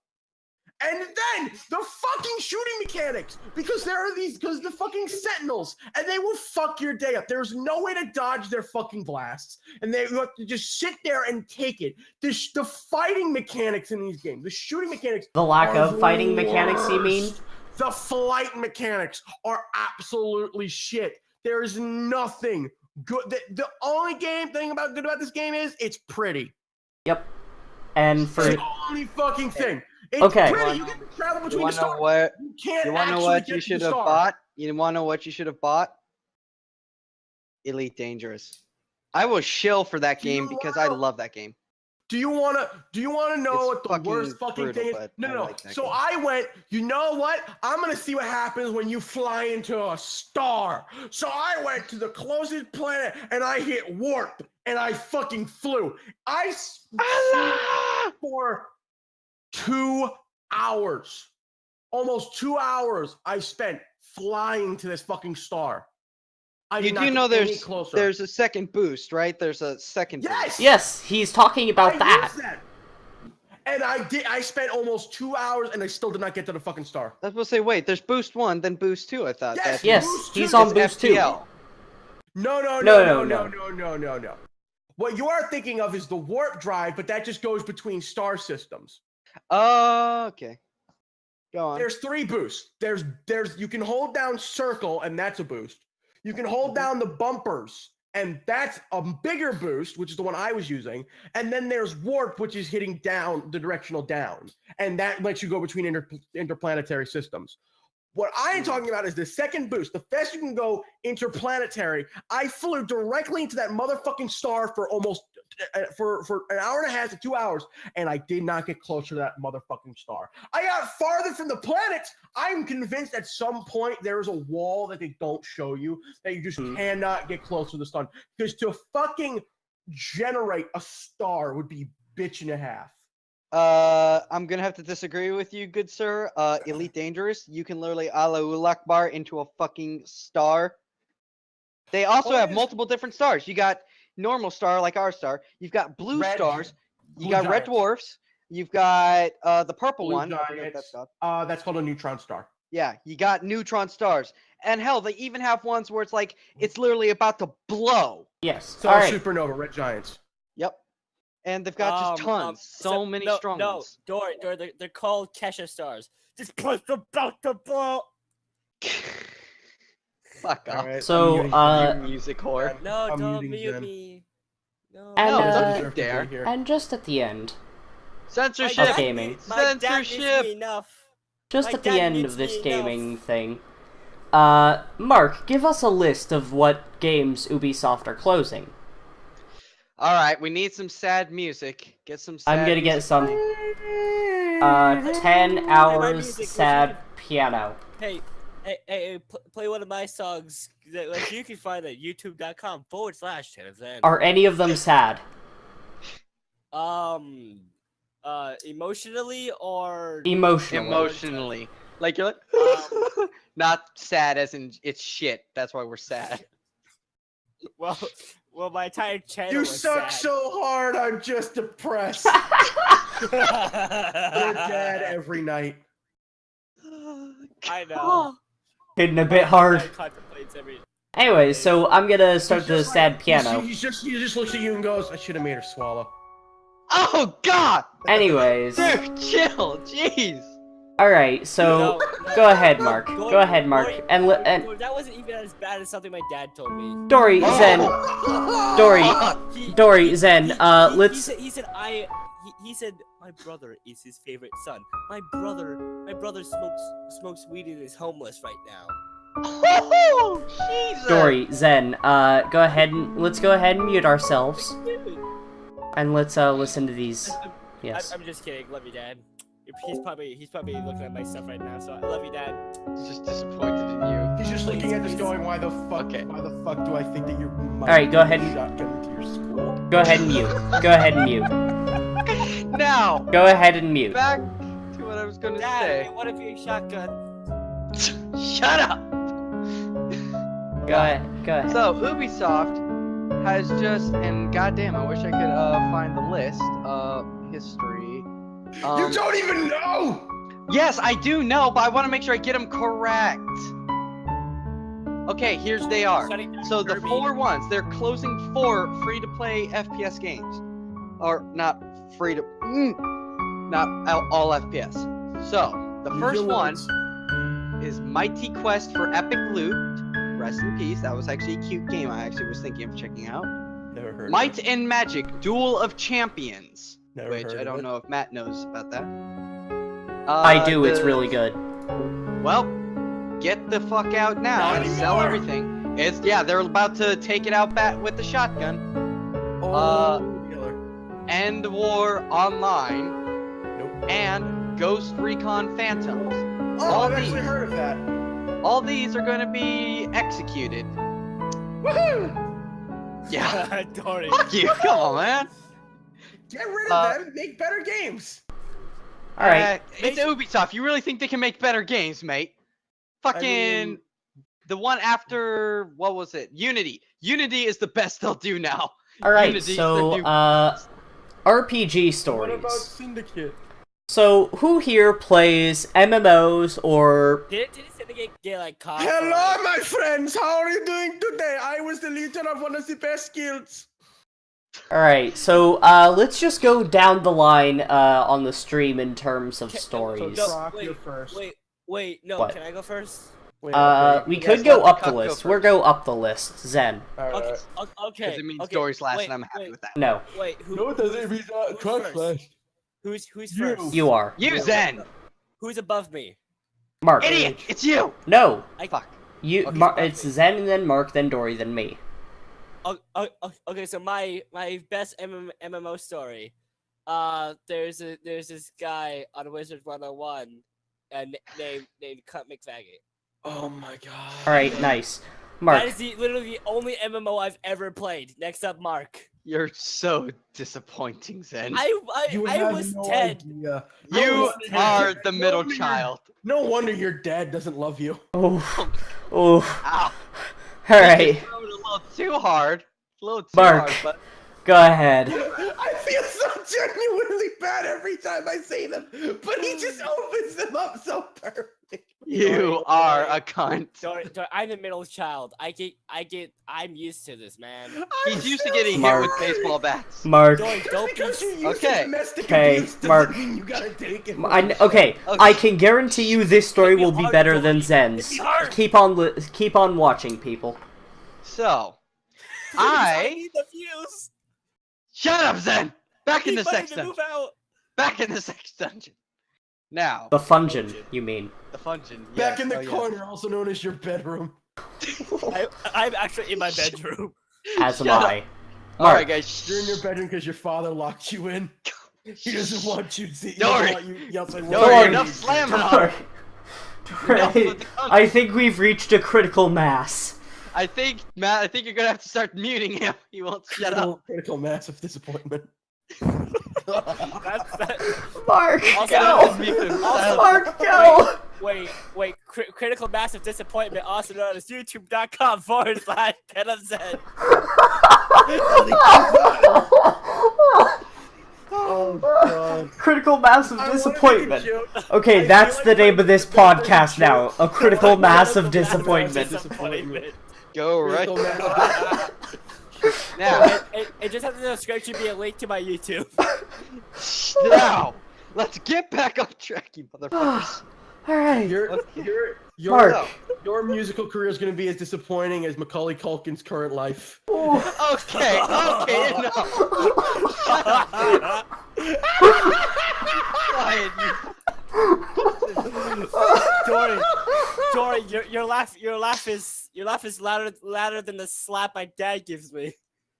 And then the fucking shooting mechanics, because the fucking sentinels, and they will fuck your day up. There's no way to dodge their fucking blasts, and you have to just sit there and take it. The fighting mechanics in these games, the shooting mechanics, The lack are of fighting mechanics, you mean? worst. The flight mechanics are absolutely shit. There's nothing good. The only thing about this game is it's pretty. Yep. And for It's the only fucking thing. It's Okay. pretty. You get to travel between the wanna know stars. what? You can't You want to know actually what get you to should the have star. bought? You want to know what you should have bought? Elite Dangerous. I will shill for that Do you game because I wanna- love that game. Do you wanna know It's what the fucking worst fucking brutal, thing is? but No, I no. like that So game. I went, you know what? I'm gonna see what happens when you fly into a star. So I went to the closest planet and I hit warp and I fucking flew. I for 2 hours. Almost 2 hours I spent flying to this fucking star. I You did not do get know any closer. there's a second boost, right? There's a second Yes! boost. yes, he's talking about I that. used that. And I spent almost 2 hours and I still did not get to the fucking star. I was supposed to say, wait, there's boost 1, then boost 2, I thought. Yes, That's Yes, Boost he's two on is boost 2. FPL. No. What you are thinking of is the warp drive, but that just goes between star systems. Okay. Go on. There's 3 boosts. There's you can hold down circle and that's a boost. You can hold down the bumpers and that's a bigger boost, which is the one I was using. And then there's warp, which is hitting down the directional down, and that lets you go between interplanetary systems. What I am talking about is the second boost. The fastest you can go interplanetary. I flew directly into that motherfucking star for almost for an hour and a half to 2 hours, and I did not get closer to that motherfucking star. I got farther from the planets. I'm convinced at some point there's a wall that they don't show you that you just cannot get close to the sun, because to fucking generate a star would be bitch and a half. I'm gonna have to disagree with you, good sir. Elite Dangerous, you can literally Allahu Akbar into a fucking star. They also have multiple different stars. You got normal star, like our star. You've got blue stars. You Blue got red giants. dwarfs. You've got the purple Blue one. I forget what giants. that's called. That's called a neutron star. Yeah, you got neutron stars. And hell, they even have ones where it's like it's literally about to blow. Yes. So All right. supernova, red giants. Yep. And they've got just tons. So many strong ones. Dory, they're called Kesha stars. This place about to blow. Fuck off. Alright, So, You music whore. No, I'm don't muting mute Zen. me. No. And, No, uh, don't you dare. Here. And just at the end, Censorship. Of gaming. My dad needs Censorship. me enough. just My at the dad end needs of this me enough. gaming thing, Mark, give us a list of what games Ubisoft are closing. All right, we need some sad music. Get some. Sad I'm gonna get music some. playing. 10 hours music, sad piano. Hey, play one of my songs that like, you can find at youtube.com/Zen. Are any of them sad? Emotionally or Emotionally. Emotionally, like you're like, not sad as in it's shit. That's why we're sad. well, my entire channel. You was suck sad. so hard, I'm just depressed. You're dead every night. I know. Hitting a bit hard. Contemplates every. Anyway, so I'm gonna start the Just sad like- piano. He just looks at you and goes, I should have made her swallow. Oh God! Anyways, Dude, chill. Jeez. alright, so No, go ahead, Mark. Dory, Go ahead, Mark. Dory, And Dory, that wasn't even as bad as something my dad told me. Dory, Zen, Dory, He- Dory, Zen, let's. He said he said my brother is his favorite son. My brother smokes weed and is homeless right now. Oh, Jesus. Dory, Zen, let's go ahead and mute ourselves. And let's listen to these. Yes. I'm just kidding. Love you, Dad. He's probably looking at my stuff right now. So I love you, Dad. He's just disappointed in you. He's just looking at this going, why the fuck? Okay. Why the fuck do I think that you're Alright, go ahead and- shotgun to your school? Go ahead and mute. Go ahead and mute. Now, Go ahead and mute. back to what I was gonna Dad, say. I want to be a shotgun. Shut up! Go ahead. Go ahead. So, Ubisoft has just, and goddamn, I wish I could find the list of history. You don't even know! Yes, I do know, but I want to make sure I get them correct. Okay, here's they are. Shutting down So the Kirby. 4 ones, they're closing 4 free-to-play FPS games. Or, not free to... not all FPS. So, the Use first your one words. is Mighty Quest for Epic Loot. Rest in peace. That was actually a cute game I actually was thinking of checking out. Never heard Might of and Magic Duel of Champions. it. Never Which heard I of don't it. know if Matt knows about that. I do. It's the- really good. Well, get the fuck out now Not and sell anymore. everything. It's yeah, they're about to take it out back with the shotgun. Oh, dealer. End the War Online Nope. and Ghost Recon Phantoms. Oh, all I've actually these. heard of that. All these are going to be executed. Woohoo! Yeah. Dory. Fuck you. Come on, man. Get rid of them. Make better games. All right. It's Ubisoft. You really think they can make better games, mate? Fucking mean- the one after what was it? Unity. Unity is the best they'll do now. All right. Unity is So, their new- RPG What stories. about Syndicate? So, who here plays MMOs or? Did Syndicate get like caught? Hello, my friends. How are you doing today? I was the leader of one of the best guilds. All right. So, let's just go down the line on the stream in terms of Okay, stories. no, Rock, wait, you're first. Wait, no. What? Can I go first? Wait, We Yes, could let go the up the cup go list. first. We'll go up the list. Zen. Alright. Okay. Okay. Because it means okay, stories last, wait, and I'm happy wait, with that. No, Wait, who? No, it doesn't. It means who's truck first? flash. Who's You. first? you are. You Zen, Who's above me? Mark. idiot! It's you. No, Fuck. you. Okay, It's perfect. Zen and then Mark, then Dory, then me. Okay, so my best MMO story. There's this guy on Wizard 101, named Cut McFaggot. Oh my god. All right, nice. That Mark. is literally the only MMO I've ever played. Next up, Mark. You're so disappointing, Zen. I have was no 10. idea. You No are wonder- the middle no wonder child. No wonder your dad doesn't love you. Oh, oh. Ow. All right. You throw it a little too hard. A little too Mark. hard, but Go ahead. I feel so genuinely bad every time I say them, but he just opens them up so perfect. you are a cunt. Dory, I'm the middle child. I'm used to this, man. He's used to getting hit Mark. with baseball bats. Mark. Dory, Just don't be. because you're used Okay. to domestic Okay, abuse doesn't Mark. mean you gotta take it. Okay, I can guarantee you this story will be better than Zen's. Hit me hard. Keep on watching, people. So, I I need the fuse. shut up, Zen. Back in the Keep sex letting me dungeon. move out. Back in the sex dungeon. Now, The Fungeon, you mean? the fungeon. Back yes, in the oh, yes. corner, also known as your bedroom. I'm actually in my bedroom. As am Shut I. All Mark. right, guys. You're in your bedroom because your father locked you in. He doesn't want you to see. He Dory. doesn't want you outside Dory, working. enough slamming on Mark. her. Enough with the cunt. I think we've reached a critical mass. I think, Matt, I think you're gonna have to start muting him. He won't shut up. Critical massive disappointment. Mark, Also, go! Mark, go! Wait. Critical massive disappointment, also known as youtube.com/PenofZen. Oh god. Critical massive I wanna make a disappointment. joke. Okay, I that's feel the like name my- of this the best podcast joke- now. A critical massive Critical disappointment. disappointment. Go right Critical massive- now. It just has in the description be a link to my YouTube. Now, let's get back on track, you motherfuckers. Alright. Your Mark. musical career is going to be as disappointing as Macaulay Culkin's current life. Okay, enough. Quiet, you. Dory, your laugh is louder than the slap my dad gives me.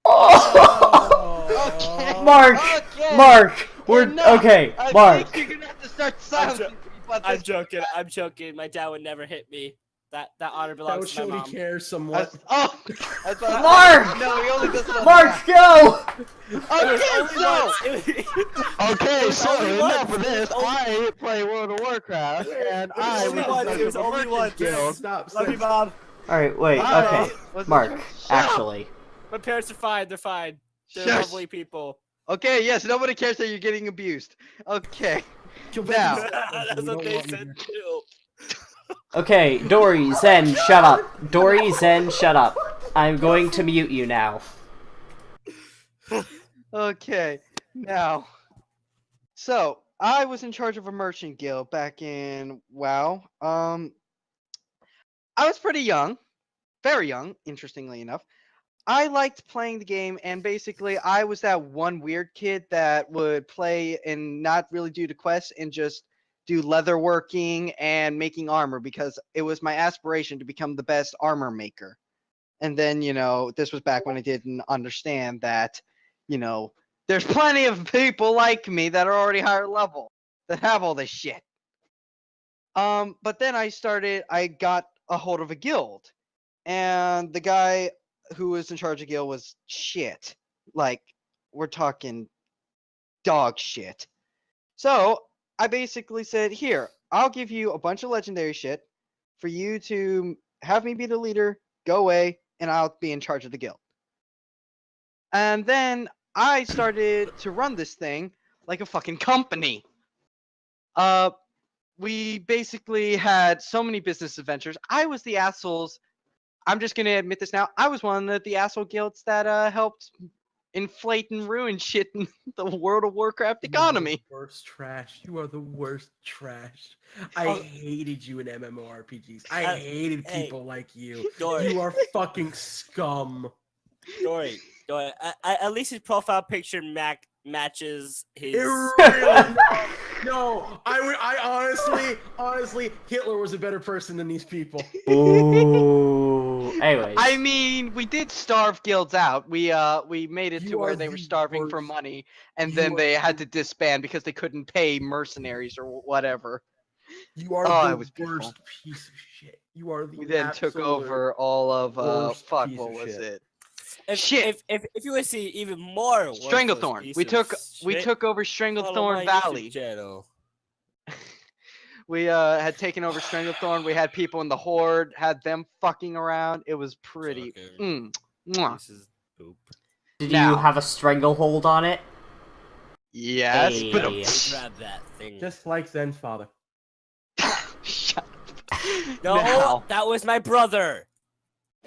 Oh. Okay. Mark! Okay. Mark! We're Enough. okay, I Mark. think you're gonna have to start silencing me. But I'm this- joking. I'm joking. My dad would never hit me. That honor That belongs would to my show he mom. cares somewhat. Oh, I thought, Mark! no, he only does it on the Mark, back. go! Okay, so Okay, so only enough once. of this. I play World of Warcraft, and I only was once. in It was charge of a only merchant once. guild. Stop. Love you, Mom. Alright, wait, Alright. okay. Was it Mark, true? actually. My parents are fine. They're fine. They're Shush. lovely people. Okay, yes, nobody cares that you're getting abused. Okay. Go Now. back to That's You what don't they want me said here. too. Okay, Dory, Zen, shut up. Dory, Zen, shut up. I'm going to mute you now. Okay. Now. So, I was in charge of a merchant guild back in WoW. I was pretty young. Very young, interestingly enough. I liked playing the game, and basically, I was that one weird kid that would play and not really do the quests and just do leather working and making armor because it was my aspiration to become the best armor maker. And then, this was back when I didn't understand that, there's plenty of people like me that are already higher level that have all this shit. But then I got a hold of a guild, and the guy who was in charge of guild was shit. Like, we're talking dog shit. So I basically said, here, I'll give you a bunch of legendary shit for you to have me be the leader, go away, and I'll be in charge of the guild. And then I started to run this thing like a fucking company. We basically had so many business adventures. I was the assholes. I'm just gonna admit this now. I was one of the asshole guilds that helped inflate and ruin shit in the World of Warcraft economy. You are the worst trash. You are the worst trash. I hated you in MMORPGs. I hated hey, people like you. Dory. You are fucking scum. Dory. At least his profile picture matches his. It really no. I honestly, Hitler was a better person than these people. Ooh. Anyways. I mean, we did starve guilds out. We made it to You where are they were the starving for worst. money, and You then are they had the- to disband because they couldn't pay mercenaries or whatever. You are Oh, the it was beautiful. worst piece of shit. You are the We then took absolute over all of worst fuck, piece what of was shit. it? If, Shit. If you want to see even more worthless Stranglethorn. piece We of took shit, over follow my Stranglethorn YouTube Valley. channel. We had taken over Stranglethorn. We had people in the Horde, had them fucking around. It was pretty. Mwah. This is poop. Did Now. you have a stranglehold on it? Yes, Hey. but Grab that thing. Just like Zen's father. shut up. No, Now. that was my brother.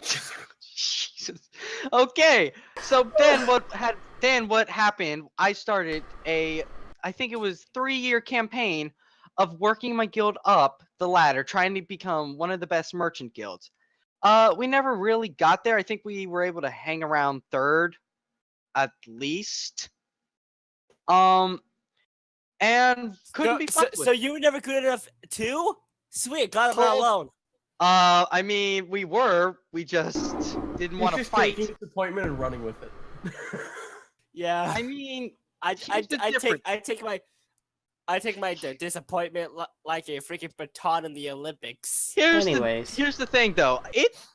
Jesus. Okay, so then what happened? I started I think it was 3-year campaign of working my guild up the ladder, trying to become one of the best merchant guilds. We never really got there. I think we were able to hang around 3rd, at least. And couldn't be fucked with. So you were never good enough too? Sweet, glad I'm not Well, alone. I mean, we just didn't want to He's just fight. taking disappointment and running with it. Yeah. I mean, I here's the difference. take my disappointment like a freaking baton in the Olympics. Anyways. Here's the thing, though.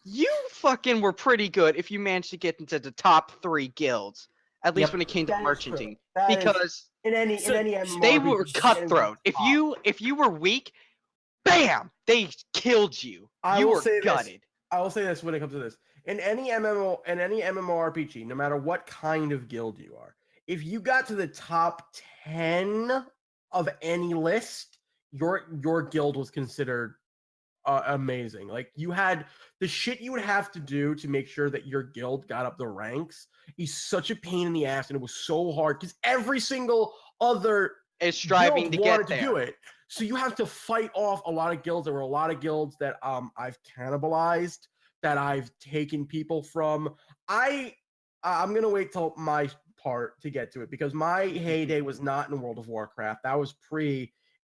You fucking were pretty good if you managed to get into the top 3 guilds, at least Yep. when it came to That is merchanting, true. That is- because in any So, MMORPG, they were anyone cutthroat. If top. you were weak, bam, they killed you. I You will were say this. gutted. I will say this when it comes to this. In any MMORPG, no matter what kind of guild you are, if you got to the top 10 of any list, your guild was considered amazing. Like, you had the shit you would have to do to make sure that your guild got up the ranks is such a pain in the ass, and it was so hard because every single other Is striving guild to wanted get there. to do it. So you have to fight off a lot of guilds. There were a lot of guilds that I've cannibalized, that I've taken people from. I'm gonna wait till my part to get to it because my heyday was not in World of Warcraft. That was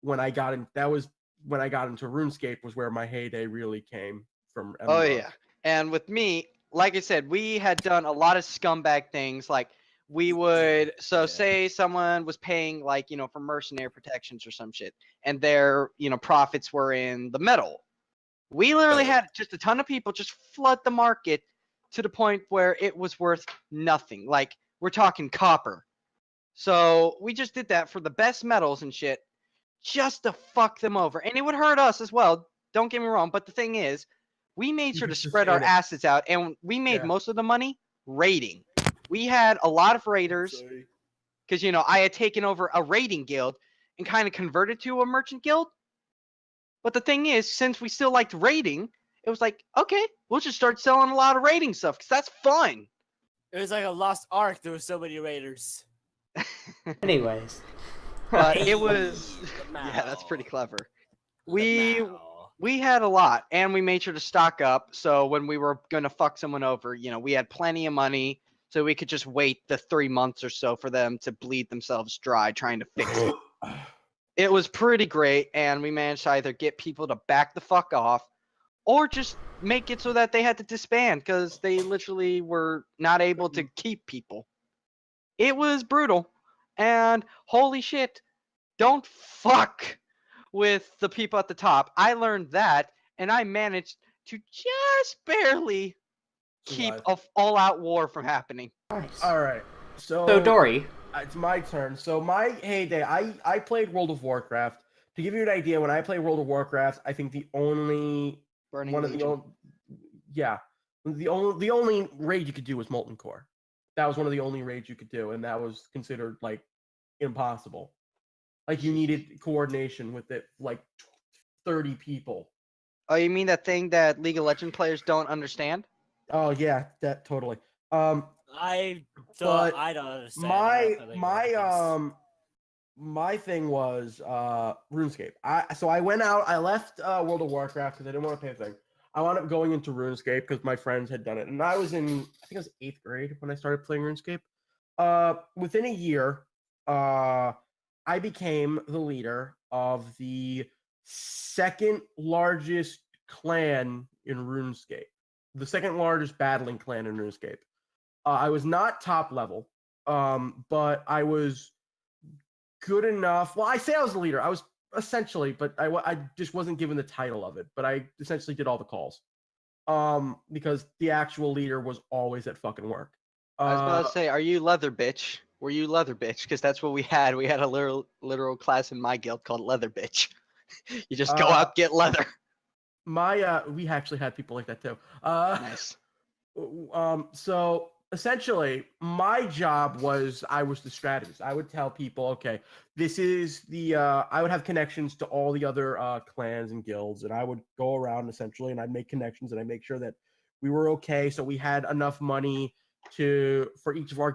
when I got in. That was when I got into RuneScape, was where my heyday really came from. Oh MMOs. yeah. And with me, like I said, we had done a lot of scumbag things. Like we would Yeah. say someone was paying like, for mercenary protections or some shit, and their, profits were in the metal. We literally had just a ton of people just flood the market to the point where it was worth nothing. Like, we're talking copper. So we just did that for the best metals and shit, just to fuck them over. And it would hurt us as well, don't get me wrong, but the thing is, we made sure to spread our assets out, and we made most of the money raiding. We had a lot of raiders, because, I had taken over a raiding guild and kind of converted to a merchant guild. But the thing is, since we still liked raiding, it was like, okay, we'll just start selling a lot of raiding stuff, because that's fun. It was like a lost ark. There were so many raiders. Anyways. But it was... The Yeah, that's pretty clever. The We had a lot, and we made sure to stock up, so when we were going to fuck someone over, we had plenty of money, so we could just wait the 3 months or so for them to bleed themselves dry trying to fix it. It was pretty great, and we managed to either get people to back the fuck off, or just make it so that they had to disband, because they literally were not able to keep people. It was brutal, and holy shit, don't fuck with the people at the top. I learned that, and I managed to just barely keep an all-out war from happening. Nice. All right. So Dory, it's my turn. So my heyday, I played World of Warcraft. To give you an idea, when I played World of Warcraft, I think the only the only raid you could do was Molten Core. That was one of the only raids you could do, and that was considered like impossible. Like, you needed coordination with it, like 30 people. Oh, you mean that thing that League of Legends players don't understand? Oh yeah, that totally. I don't understand. My thing was RuneScape. I went out. I left World of Warcraft because I didn't want to pay a thing. I wound up going into RuneScape because my friends had done it, and I think I was 8th grade when I started playing RuneScape. Within a year, I became the leader of the second largest clan in RuneScape, the second largest battling clan in RuneScape. I was not top level, but I was good enough. Well, I say I was the leader. I was essentially, but I just wasn't given the title of it. But I essentially did all the calls, because the actual leader was always at fucking work. I was about to say, are you leather bitch? Were you leather bitch? Because that's what we had. We had a literal class in my guild called leather bitch. You just go out, get leather. We actually had people like that too. Nice. So essentially, my job was, I was the strategist. I would tell people, okay, this is the. I would have connections to all the other clans and guilds, and I would go around essentially, and I'd make connections, and I'd make sure that we were okay, so we had enough money for each of our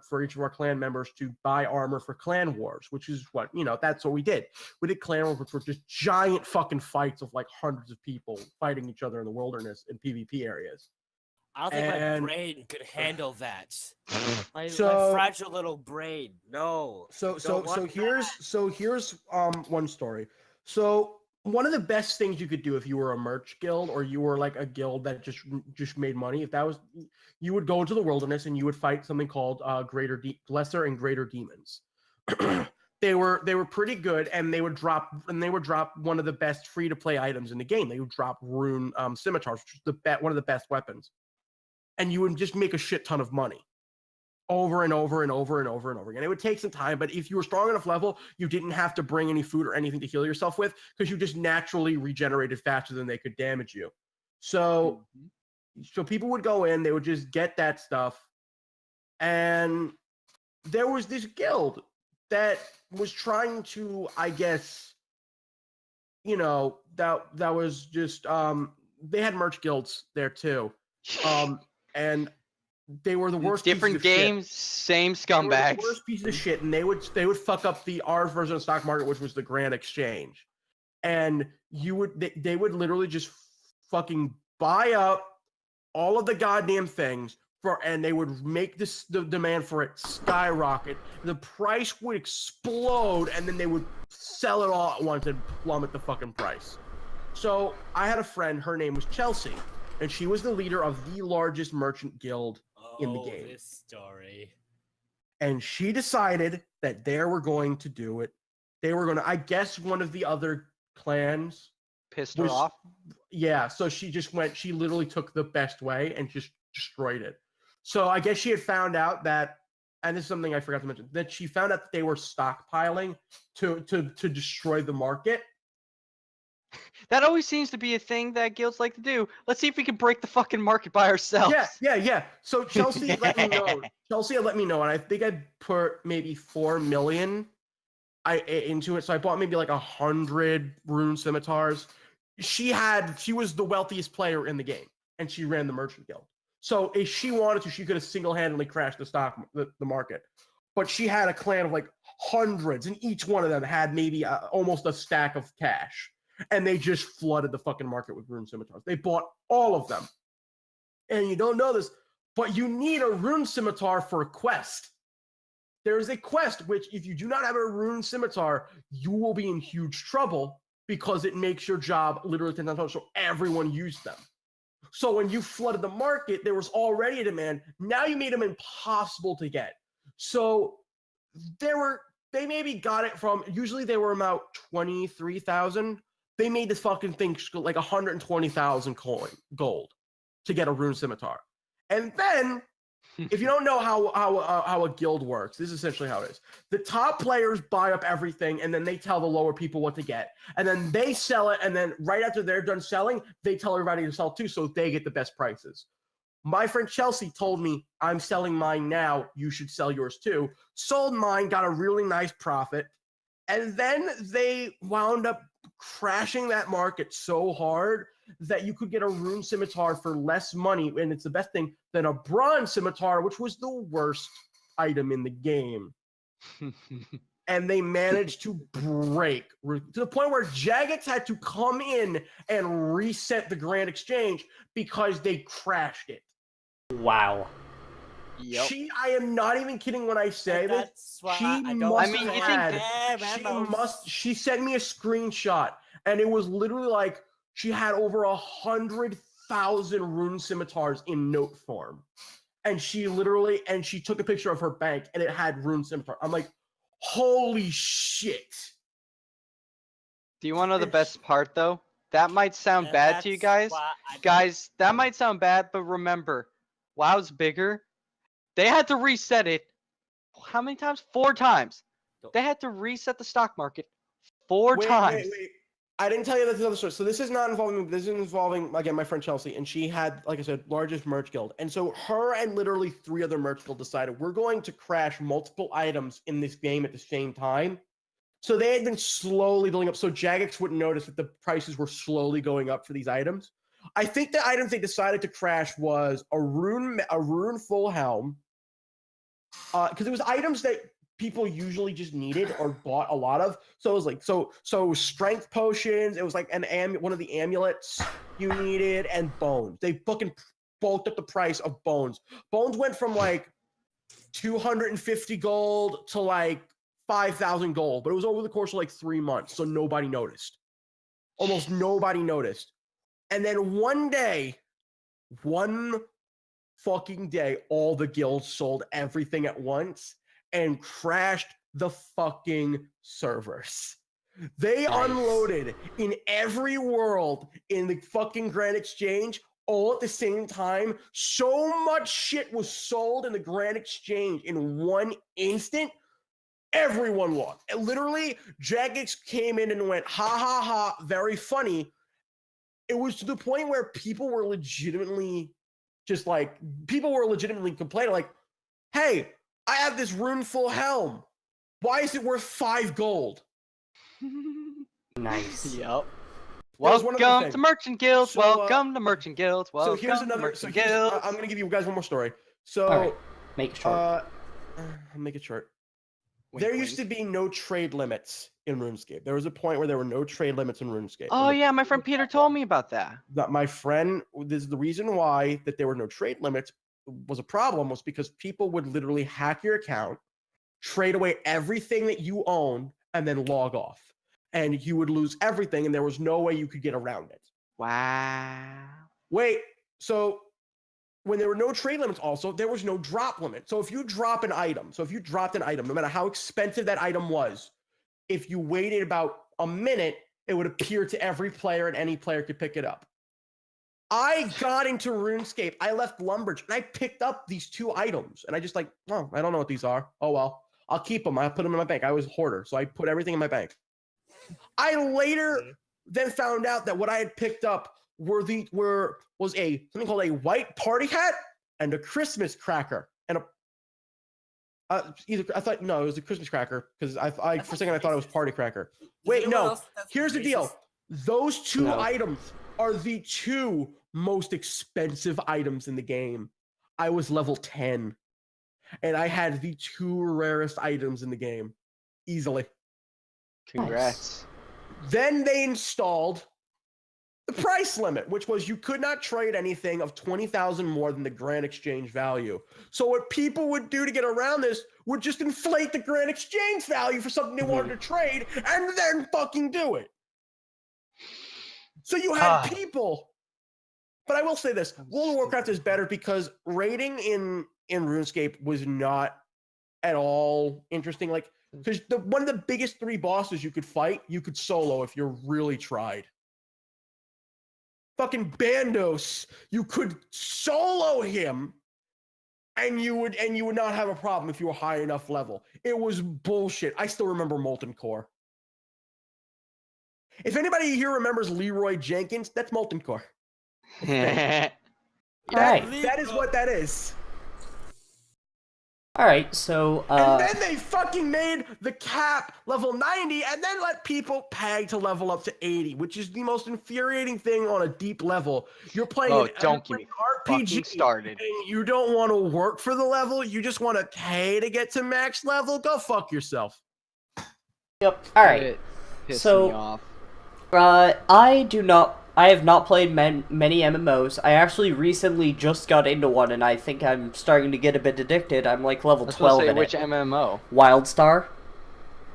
for each of our clan members to buy armor for clan wars, which is what, that's what we did. We did clan wars, which were just giant fucking fights of like hundreds of people fighting each other in the wilderness in PvP areas. I don't think my brain could handle that. My fragile little brain. No. So here's one story. So one of the best things you could do if you were a merch guild, or you were like a guild that just made money, you would go into the wilderness and you would fight something called lesser and greater demons. They were pretty good, and they would drop one of the best free to play items in the game. They would drop rune scimitars, which is one of the best weapons, and you would just make a shit ton of money over and over and over and over and over again. It would take some time, but if you were strong enough level, you didn't have to bring any food or anything to heal yourself with, because you just naturally regenerated faster than they could damage you. So people would go in, they would just get that stuff, and there was this guild that was trying to, I guess, that was just they had merch guilds there too, and they were the worst. Different games, same scumbags. The worst piece of shit, and they would fuck up our version of the stock market, which was the Grand Exchange, and they would literally just fucking buy up all of the goddamn things and they would make the demand for it skyrocket. The price would explode, and then they would sell it all at once and plummet the fucking price. So I had a friend, her name was Chelsea, and she was the leader of the largest merchant guild in the game. This story. and she decided that they were going to do it. They were going to, I guess one of the other clans Pissed her was, off. yeah, so she literally took the best way and just destroyed it. So I guess she had found out that, and this is something I forgot to mention, that she found out that they were stockpiling to destroy the market. That always seems to be a thing that guilds like to do. Let's see if we can break the fucking market by ourselves. Yeah. So Chelsea let me know. Chelsea had let me know, and I think I put maybe 4 million into it. So I bought maybe like 100 rune scimitars. She was the wealthiest player in the game, and she ran the merchant guild. So if she wanted to, she could have single-handedly crashed the market. But she had a clan of like hundreds, and each one of them had maybe almost a stack of cash. And they just flooded the fucking market with rune scimitars. They bought all of them. And you don't know this, but you need a rune scimitar for a quest. There is a quest which, if you do not have a rune scimitar, you will be in huge trouble because it makes your job literally 10 times harder. So everyone used them. So when you flooded the market, there was already a demand. Now you made them impossible to get. So they maybe got it from, usually they were about 23,000. They made this fucking thing like 120,000 gold to get a rune scimitar. And then, if you don't know how a guild works, this is essentially how it is. The top players buy up everything, and then they tell the lower people what to get. And then they sell it, and then right after they're done selling, they tell everybody to sell too, so they get the best prices. My friend Chelsea told me, I'm selling mine now, you should sell yours too. Sold mine, got a really nice profit. And then they wound up crashing that market so hard that you could get a rune scimitar for less money, and it's the best thing, than a bronze scimitar, which was the worst item in the game. And they managed to break to the point where Jagex had to come in and reset the Grand Exchange because they crashed it. Wow. Yep. I am not even kidding when I say this. She sent me a screenshot, and it was literally like she had over 100,000 rune scimitars in note form. And she took a picture of her bank, and it had rune scimitar. I'm like, holy shit. Do you want to know the best part, though? That might sound bad to you guys. Guys, that might sound bad, but remember, WoW's bigger. They had to reset it. How many times? 4 times. They had to reset the stock market 4 times. Wait. I didn't tell you this other story. So this is not involving me. This is involving, again, my friend Chelsea. And she had, like I said, largest merch guild. And so her and literally 3 other merch guild decided we're going to crash multiple items in this game at the same time. So they had been slowly building up. So Jagex wouldn't notice that the prices were slowly going up for these items. I think the items they decided to crash was a rune full helm, because it was items that people usually just needed or bought a lot of. So it was like so strength potions. It was like one of the amulets you needed, and bones. They fucking bulked up the price of bones. Bones went from like 250 gold to like 5,000 gold, but it was over the course of like 3 months, so nobody noticed. Almost nobody noticed. And then one fucking day, all the guilds sold everything at once and crashed the fucking servers. They unloaded in every world in the fucking Grand Exchange all at the same time. So much shit was sold in the Grand Exchange in one instant. Everyone won. And literally, Jagex came in and went, ha ha ha, very funny. It was to the point where people were legitimately complaining, like, hey, I have this runeful helm. Why is it worth 5 gold? Nice. Yep. Welcome to Merchant Guilds. Welcome to Merchant Guilds. Welcome so here's another. I'm going to give you guys one more story. So, right. Make it short. I'll make it short. There used to be no trade limits in RuneScape. There was a point where there were no trade limits in RuneScape. Oh yeah, my friend Peter told me about that. My friend, this is the reason why that there were no trade limits was a problem, was because people would literally hack your account, trade away everything that you own, and then log off. And you would lose everything, and there was no way you could get around it. Wow. Wait, so when there were no trade limits, also, there was no drop limit. So if you drop an item, no matter how expensive that item was, if you waited about a minute, it would appear to every player and any player could pick it up. I got into RuneScape. I left Lumbridge and I picked up these 2 items. And I just like, oh, I don't know what these are. Oh, well, I'll keep them. I'll put them in my bank. I was a hoarder, so I put everything in my bank. I later then found out that what I had picked up was something called a white party hat and a Christmas cracker. And it was a Christmas cracker because I for a second I thought it was party cracker. Wait, no. Here's the deal. Those 2 items are the 2 most expensive items in the game. I was level 10, and I had the 2 rarest items in the game, easily. Congrats. Then they installed the price limit, which was you could not trade anything of 20,000 more than the grand exchange value. So what people would do to get around this would just inflate the grand exchange value for something they wanted to trade and then fucking do it. So you had people, but I will say this, World of Warcraft is better because raiding in RuneScape was not at all interesting. Like, because one of the biggest 3 bosses you could fight, you could solo if you really tried. Fucking Bandos, you could solo him, and you would not have a problem if you were high enough level. It was bullshit. I still remember Molten Core. If anybody here remembers Leroy Jenkins, that's Molten Core. Alright. That is what that is. Alright, so, And then they fucking made the cap level 90 and then let people pay to level up to 80, which is the most infuriating thing on a deep level. You're playing an don't get me RPG started. and you don't want to work for the level, you just want to pay to get to max level? Go fuck yourself. Yep, alright. It pissed So- me off. I have not played many MMOs. I actually recently just got into one, and I think I'm starting to get a bit addicted. I'm like level 12 in Which it. MMO? WildStar.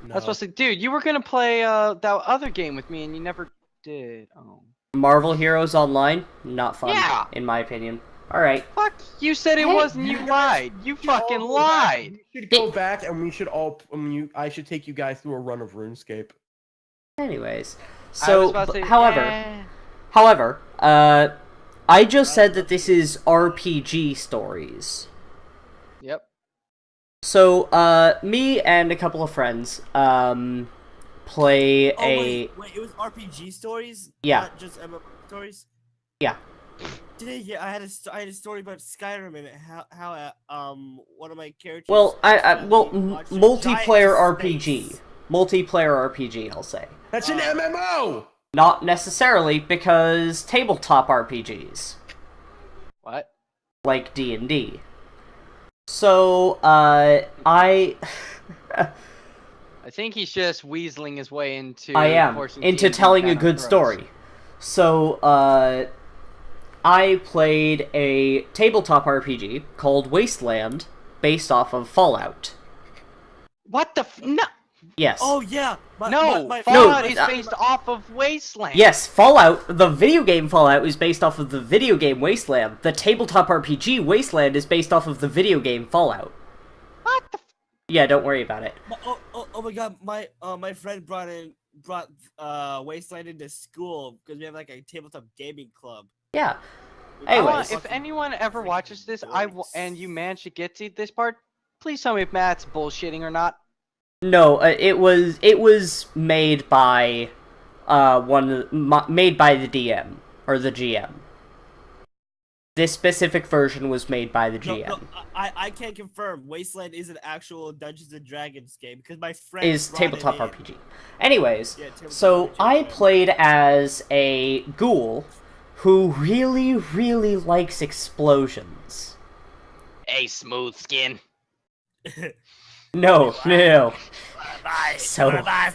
No. I was supposed to, dude. You were gonna play that other game with me, and you never did. Oh. Marvel Heroes Online. Not fun, Yeah. in my opinion. Alright. Fuck! You said it Hey, wasn't. You lied. You fucking lied. We should go back and we should all. I should take you guys through a run of RuneScape. Anyways. I was So, about to say, however, I just said that this is RPG stories. Yep. So, me and a couple of friends, play Wait, it was RPG stories? Yeah. Not just MMO stories? Yeah. Today, yeah, I had a story about Skyrim and how one of my characters. multiplayer RPG. Multiplayer RPG, I'll say. That's an MMO. Not necessarily, because tabletop RPGs, What? like D&D. So, I think he's just weaseling his way into. I am, forcing into D&D telling a down our good throats. story. So, I played a tabletop RPG called Wasteland, based off of Fallout. What the no? Yes. Oh yeah. Fallout is based off of Wasteland. Yes, Fallout, the video game Fallout, is based off of the video game Wasteland. The tabletop RPG Wasteland is based off of the video game Fallout. What the? Yeah, don't worry about it. Oh my god, my friend brought Wasteland into school because we have like a tabletop gaming club. Yeah. I want- Anyways. if anyone ever watches this, and you manage to get to this part, please tell me if Matt's bullshitting or not. No, it was made by made by the DM or the GM. This specific version was made by the GM. No, I can't confirm. Wasteland is an actual Dungeons and Dragons game because my friend Is brought tabletop it in. RPG. Anyways, Yeah, tabletop so RPG, I yeah. played as a ghoul who really, really likes explosions. Hey, smooth skin. No. So- Wanna buy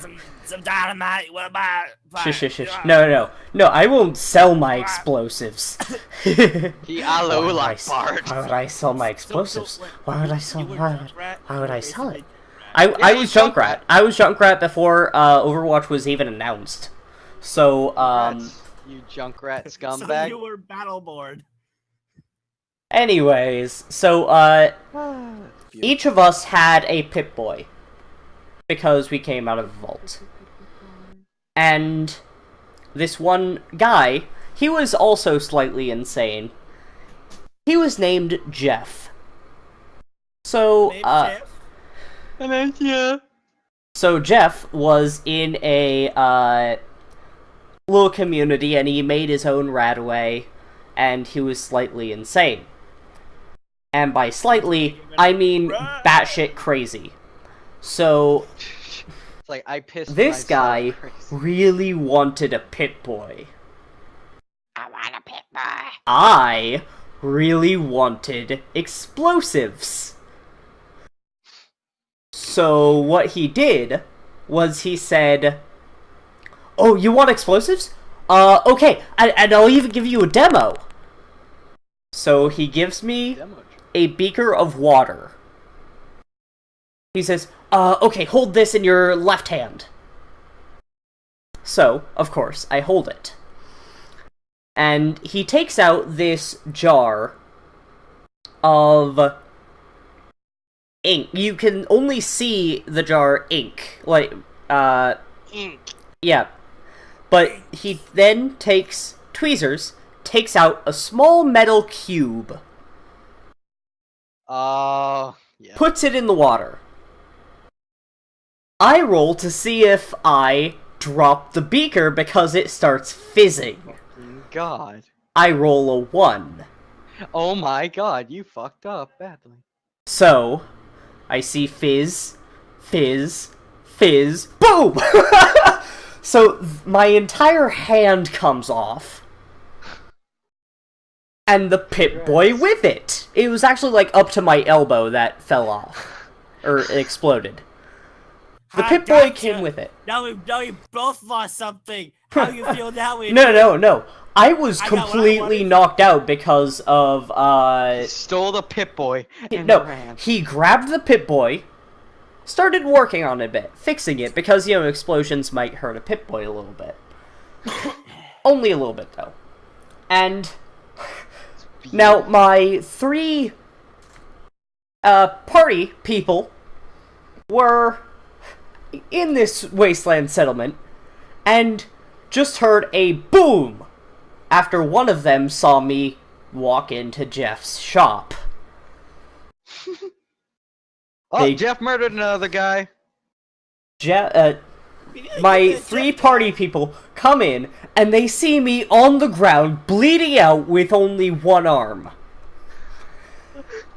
some dynamite? Wanna buy? Shush. No, I won't sell my explosives. He allo Why like Bart. would I sell my explosives? Why would I sell? You were Why Junkrat, would I you sell it? basically I Yeah, was you Junkrat. I was Junkrat before Overwatch was even announced. So You Junkrat So scumbag. you were Battleborn. Anyways, so, each of us had a Pip-Boy. Because we came out of the vault. And this one guy, he was also slightly insane. He was named Jeff. So, So Jeff was in a, little community, and he made his own Radaway, and he was slightly insane. And by slightly, I mean batshit crazy. So, It's like I pissed this myself guy crazy. really wanted a Pip-Boy. I want a Pip-Boy. I really wanted explosives. So what he did was he said, "Oh, you want explosives? Okay, and I'll even give you a demo." So he gives me a beaker of water. He says, okay, hold this in your left hand." So, of course, I hold it. And he takes out this jar of ink. You can only see the jar ink. Like, Ink. yeah. But he then takes tweezers, takes out a small metal cube, Yeah. puts it in the water. I roll to see if I drop the beaker because it starts fizzing. God. I roll a 1. Oh my god, you fucked up badly. So, I see fizz, fizz, fizz, boom! So, my entire hand comes off. And the Pip-Boy with it! It was actually like up to my elbow that fell off. Or exploded. The Pip-Boy came with it. Now we both lost something. How you feel now? No. I was I got what I completely wanted. knocked out because of, Stole the Pip-Boy and no, ran. he grabbed the Pip-Boy, started working on it a bit, fixing it, because, you know, explosions might hurt a Pip-Boy a little bit. Only a little bit, though. And now my 3 party people were in this wasteland settlement and just heard a boom after one of them saw me walk into Jeff's shop. Oh, Jeff murdered another guy. My 3 party people come in, and they see me on the ground, bleeding out with only 1 arm.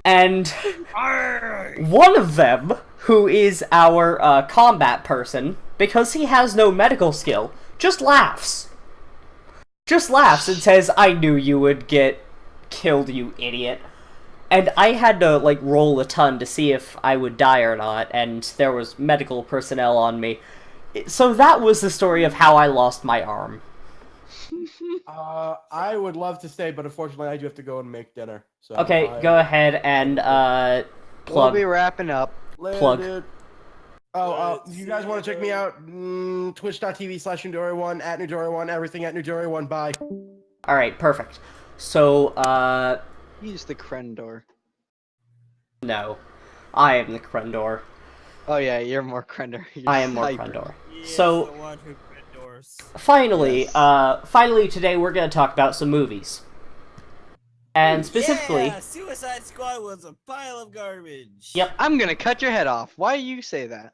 And one of them, who is our combat person, because he has no medical skill, just laughs. Just laughs and says, "I knew you would get killed, you idiot." And I had to, like, roll a ton to see if I would die or not, and there was medical personnel on me. So that was the story of how I lost my arm. I would love to stay, but unfortunately I do have to go and make dinner. So Okay, go ahead and, We'll plug. be wrapping up. Later, Plug. dude. You guys want to check me out? Twitch.tv/Newdory1, at Newdory1, everything at Newdory1, bye. Alright, perfect. So, He's the Krendor. no. I am the Krendor. Oh yeah, you're more Krendor. You're I am more Cyber. Krendor. He is So- the one who quit doors. Finally, Yes. finally today we're gonna talk about some movies. And specifically, Yeah, Suicide Squad was a pile of garbage. Yep. I'm gonna cut your head off. Why you say that?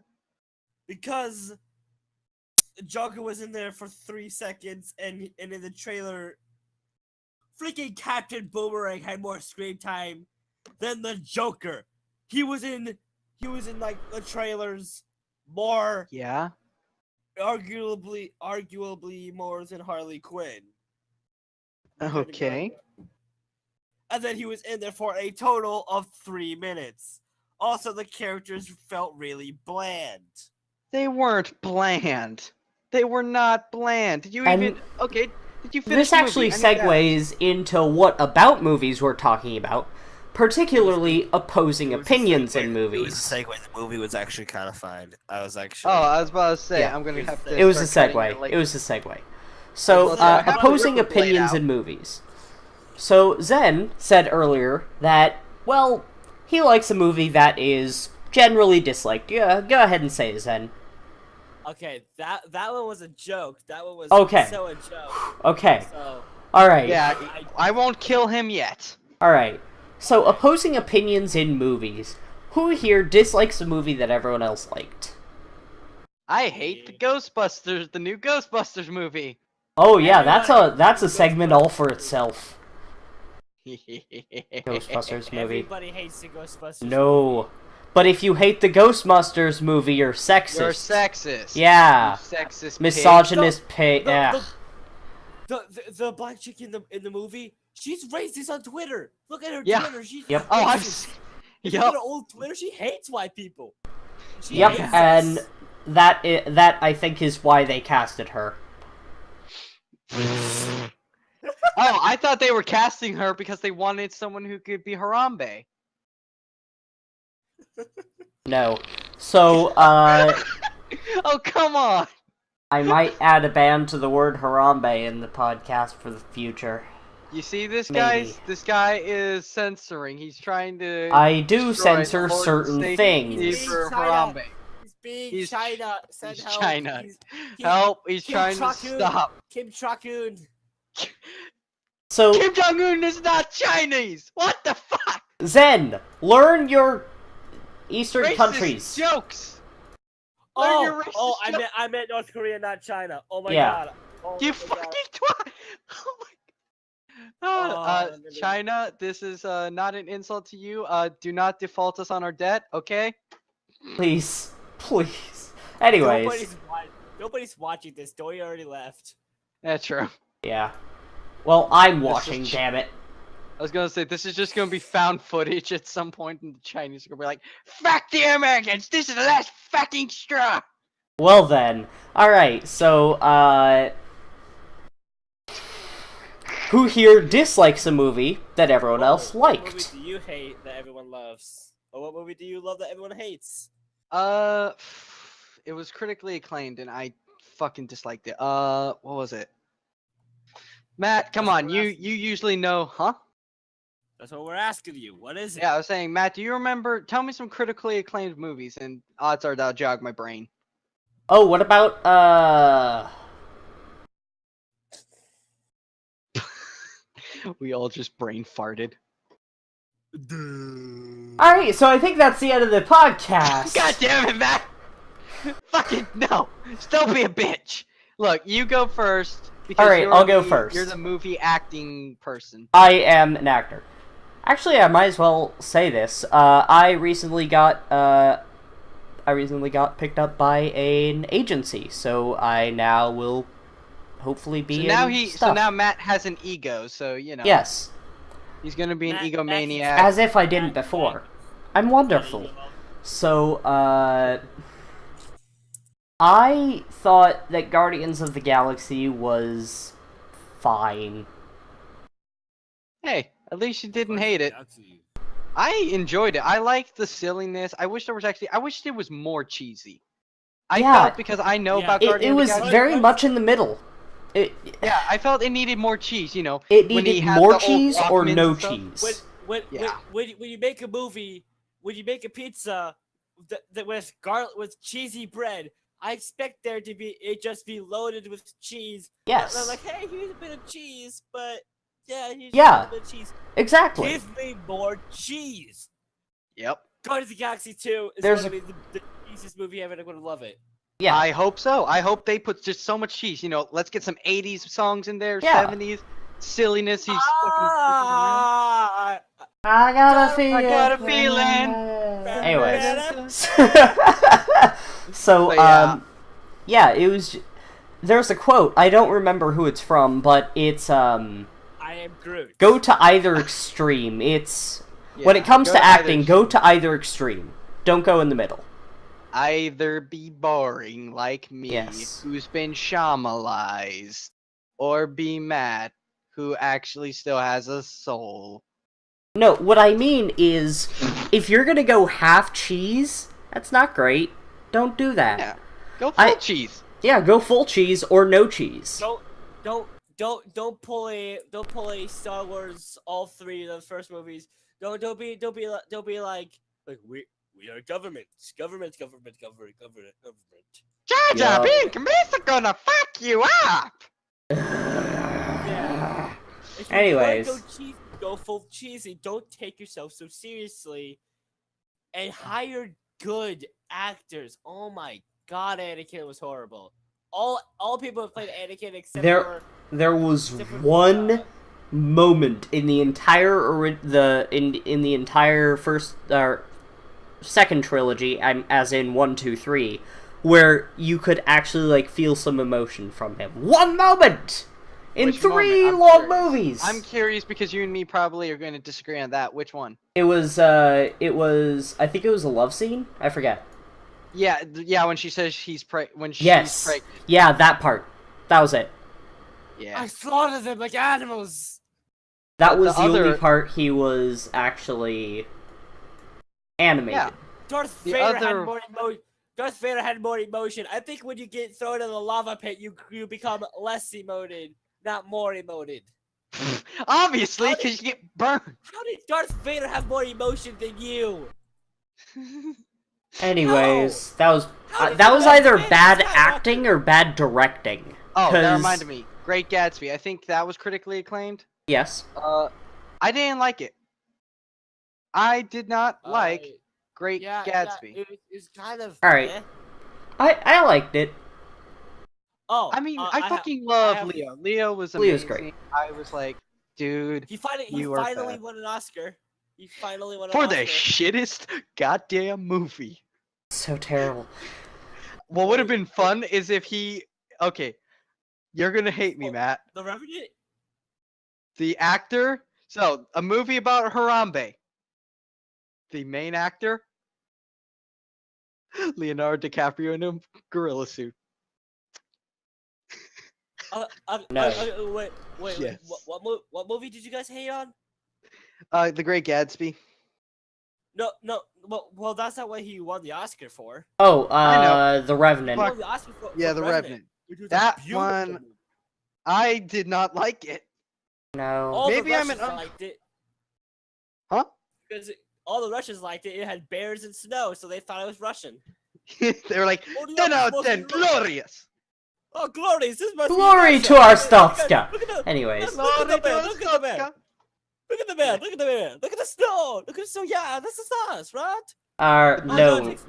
Because Joker was in there for 3 seconds, and in the trailer, freaking Captain Boomerang had more screen time than the Joker. He was in like the trailers more, Yeah. arguably more than Harley Quinn. Okay. And then he was in there for a total of 3 minutes. Also, the characters felt really bland. They weren't bland. They were not bland. Did you And even? Okay. Did you finish this the movie? actually I need to ask. segues into what about movies we're talking about, particularly opposing opinions in It was movies. a segue. The movie was actually kind of fine. I was actually. Oh, I was about to say Yeah. I'm gonna have to. It was a start cutting segue. it, like- It was a segue. So, Well, so how about opposing we play it opinions out? in movies. So Zen said earlier that, well, he likes a movie that is generally disliked. Yeah, go ahead and say it, Zen. Okay, that one was a joke. That one was Okay. so a joke. Okay. So, Alright. Yeah, I won't kill him yet. Alright. So, opposing opinions in movies. Who here dislikes a movie that everyone else liked? I hate the Ghostbusters, the new Ghostbusters movie. Oh yeah, Everybody that's a hates segment all for itself. Ghostbusters. Ghostbusters movie. everybody hates the Ghostbusters. No. But if you hate the Ghostbusters movie, you're sexist. You're sexist. Yeah. You sexist pig. Misogynist pig. The black chick in the movie, she's racist on Twitter. Look at her Yeah. Twitter. She's Yep. Oh, I've. racist. If you Yep. go to old Twitter, she hates white people. She Yep, hates and us. that I think is why they casted her. Oh, I thought they were casting her because they wanted someone who could be Harambe. No. So, Oh, come on. I might add a ban to the word Harambe in the podcast for the future. You see this, Maybe. guys? This guy is censoring. He's trying to. I do destroy censor the Lord certain State things. for China. Harambe. He's being He's- China. Send he's help. China. He's Help! He's Kim trying to Jong-un. stop. Kim Jong-un. So, Kim Jong Un is not Chinese. What the fuck? Zen, learn your Eastern Racist countries. jokes. Learn your Oh, racist jokes. I meant North Korea, not China. Oh my Yeah. god. Oh You my fucking god. twat! Oh my. Oh, no. China, this is not an insult to you. Do not default us on our debt, okay? Please. Please. Anyways. Nobody's watching this. Dory already left. That's true. Yeah. Well, I'm This is watching, ch- damn it. I was gonna say this is just gonna be found footage at some point, and the Chinese are gonna be like, "Fuck the Americans! This is the last fucking straw." Well then. Alright, so, who here dislikes a movie that everyone else What movie liked? do you hate that everyone loves? Or what movie do you love that everyone hates? It was critically acclaimed, and I fucking disliked it. What was it? Matt, come That's on, what you we're asking. usually know, huh? That's what we're asking you. What is it? Yeah, I was saying, Matt, do you remember? Tell me some critically acclaimed movies, and odds are that'll jog my brain. Oh, what about, We all just brain farted. Alright, so I think that's the end of the podcast. God damn it, Matt! Fucking no! Still be a bitch. Look, you go first. Because Alright, you're I'll go the- first. You're the movie acting person. I am an actor. Actually, I might as well say this. I recently got picked up by an agency, so I now will hopefully be in So stuff. now Matt has an ego, so you know. Yes, He's gonna be an Matt- egomaniac. as if I didn't before. I'm wonderful. So, I thought that Guardians of the Galaxy was fine. Hey, at least you didn't hate it. I enjoyed it. I liked the silliness. I wish it was more cheesy. I Yeah. felt because I know Yeah. about It Guardians was of the Galaxy. very much in the middle. Yeah, I felt it needed more cheese. You know, It when he needed had the more old cheese or Walkmans no and stuff. cheese. Yeah. When you make a movie, when you make a pizza that with cheesy bread, I expect there to be just be loaded with cheese. Yes. They're like, hey, here's a bit of cheese, but yeah, here's Yeah. a bit of cheese. Exactly. Give me more cheese. Yep. Guardians of the Galaxy 2 is There's going to be the cheesiest movie ever, and I'm going to love it. Yeah. I hope so. I hope they put just so much cheese. You know, let's get some 80s songs in there, Yeah. 70s silliness. He's Ah, I got a feeling. I got a feeling. Anyways. fucking. So, But yeah. yeah, it was. There's a quote. I don't remember who it's from, but it's I am Groot. go to either extreme. It's when it Yeah, comes go to either acting, go to either extreme. Don't go in the middle. Either be boring like me, Yes. who's been shamelized, or be Matt, who actually still has a soul. No, what I mean is, if you're gonna go half cheese, that's not great. Don't do that. Yeah. Go full I- cheese. Yeah, go full cheese or no cheese. Don't don't pull a Star Wars all three of the first movies. Don't be like we are government. Jar Jar Yup. Binks, Mr. gonna fuck you up. Yeah. If you Anyways. wanna go cheesy, go full cheesy. Don't take yourself so seriously, and hire good actors. Oh my God, Anakin was horrible. All people have played Anakin except for There was except for, one moment in the entire in the entire first second trilogy, as in 1, 2, 3, where you could actually like feel some emotion from him. One moment in Which 3 moment? I'm long curious. movies. I'm curious because you and me probably are going to disagree on that. Which one? It was I think it was a love scene. I forget. Yeah, when she says she's when she's Yes. pregnant. Yeah, that part. That was it. Yeah. I slaughtered them like animals. That But was the the only other- part he was actually animated. Yeah. Darth The Vader other- had more emotion. Darth Vader had more emotion. I think when you get thrown in the lava pit, you become less emoted, not more emoted. Obviously, How did- because you get burned. How did Darth Vader have more emotion than you? Anyways, that was How did that was Darth either Vader bad Skywalker- acting or bad directing. Oh, that 'Cause- reminded me. Great Gatsby. I think that was critically acclaimed. Yes. I didn't like it. I did not like Uh, Great yeah, Gatsby. Yeah, it's kind of. Alright. eh. I liked it. Oh, I mean, I ha- fucking love have- Leo. Leo was Leo's amazing. great. I was like, dude, He finally You are finally bad. won an Oscar. He finally won an for Oscar. the shittest goddamn movie. So terrible. What would have been fun is if he. Okay, you're gonna hate me, Oh. Matt. The Revenant. The actor. So, a movie about Harambe. The main actor, Leonardo DiCaprio in a gorilla suit. No. Wait. Yes. What movie did you guys hate on? The Great Gatsby. No. Well, that's not what he won the Oscar for. Oh, I The He Revenant. won the Oscar for Yeah, for The Revenant. which was a That beautiful one- movie. I did not like it. No. All Maybe the I'm an Russians un- liked it Huh? because all the Russians liked it. It had bears and snow, so they thought it was Russian. They were like, Oh, the 10 other's out of supposed to 10, be Russian. glorious. Oh, glorious! This must be Glory Russia. to our Look at- Statska. Look at the Anyways. Look at the bear, Glory look to at the bear. Statska. Look at the bear! Look at the bear! Look at the snow! Look at the snow! Yeah, this is us, right?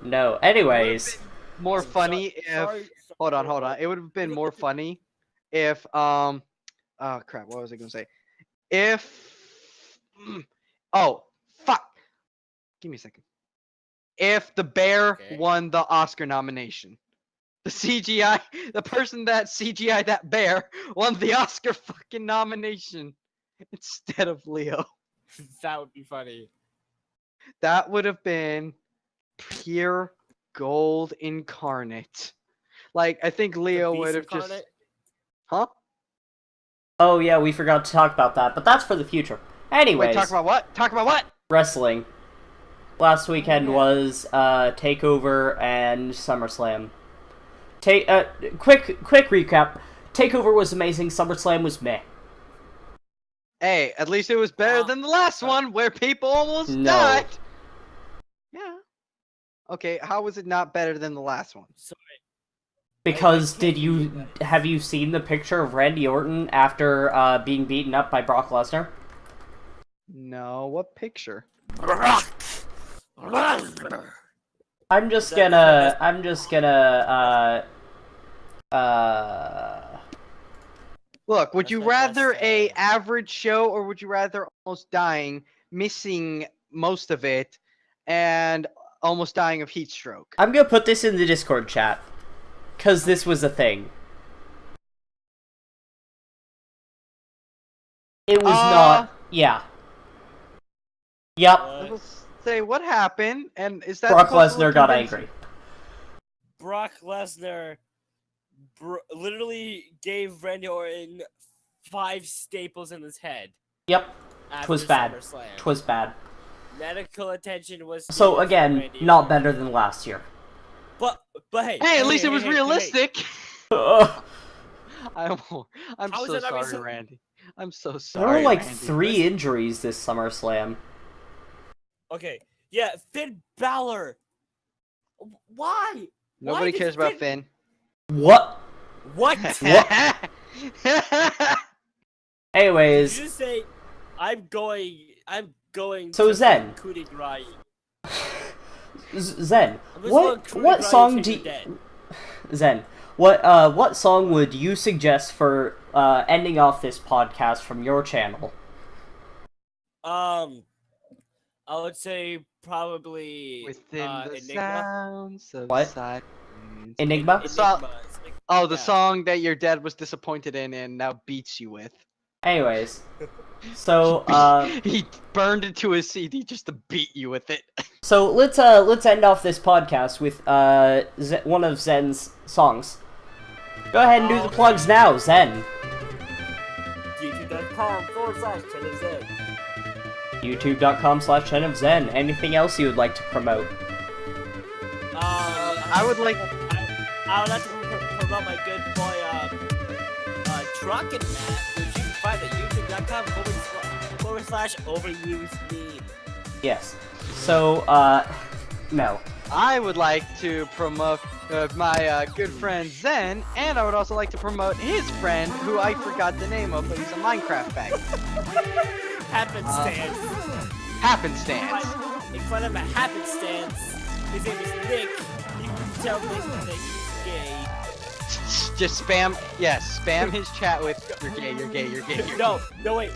No. Anyways. More funny if. Hold on. It would have been more funny if oh crap, what was I gonna say? If oh fuck. Give me a second. If the bear Okay. won the Oscar nomination. The person that CGI that bear won the Oscar fucking nomination instead of Leo. That would be funny. That would have been pure gold incarnate. Like, I think Leo The would beast have just. incarnate? Huh? Oh yeah, we forgot to talk about that, but that's for the future. Anyways. Wait, talk about what? Talk about what? Wrestling. Last weekend Yeah. was Takeover and SummerSlam. Quick recap. Takeover was amazing. SummerSlam was meh. Hey, at least it was better than the last one where people almost No. died. Yeah. Okay, how was it not better than the last one? Sorry. Because I can't have you seen the picture of Randy Orton after being beaten up by Brock Lesnar? No, what picture? Brock I'm just That- gonna Look, would That's you my rather best, a average show or would you rather almost dying, missing most of it, and almost dying of heat stroke? I'm gonna put this in the Discord chat. Cause this was a thing. It was not yeah. Yep. Let's say what happened, and is that Brock supposed to Lesnar look got convincing? angry. Brock Lesnar literally gave Randy Orton 5 staples in his head. Yep. After Twas bad. SummerSlam. Twas bad. Medical attention was So needed for again, Randy not Orton. better than last year. But hey. Hey, at least it was hey. realistic. Ugh. I'm How is so that not sorry, so- Randy. I'm so There sorry. were like Randy. 3 injuries this SummerSlam. Okay, yeah, Finn Balor. Why? Nobody Why did cares about Finn. What? What? What? Did Anyways, you just say, I'm going So to Zen. Cootie Rai. Zen, I'm just what going what Cootie song Rai do to you, dead. Zen, what song would you suggest for ending off this podcast from your channel? I would say probably Within the Enigma. sounds of What? silence. Enigma? The song- It's like, Oh, the yeah. song that your dad was disappointed in and now beats you with. Anyways, so He burned it to his CD just to beat you with it. so let's end off this podcast with one of Zen's songs. Go ahead and do the plugs now, Zen. YouTube.com/ChannelZen. YouTube.com/ChannelZen. Anything else you would like to promote? I would like. I would like to promote my good boy, Trockenmatt, which you can find at youtube.com/overused meme. Yes. So no. I would like to promote my good friend Zen, and I would also like to promote his friend, who I forgot the name of, but he's a Minecraft bag. Happenstance. Happenstance. You can find him at Happenstance. His name is Nick. You can tell Nick that he's gay. Just spam, yes, spam his chat with "you're gay, you're gay, you're gay." You're No, wait.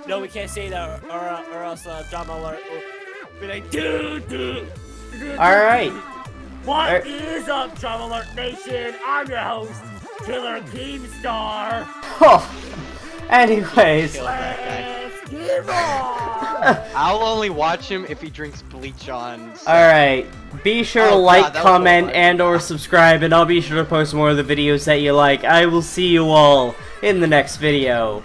No, we can't say that, or else drama alert will be like, dude. Alright. What is up, Drama Alert Nation? I'm your host, Killer Keemstar. Oh. Anyways. Kill that Let's give on! guy. I'll only watch him if he drinks bleach on. Alright. Be sure to Oh, like, God, that was comment, horrifying. and or subscribe, and I'll be sure to post more of the videos that you like. I will see you all in the next video.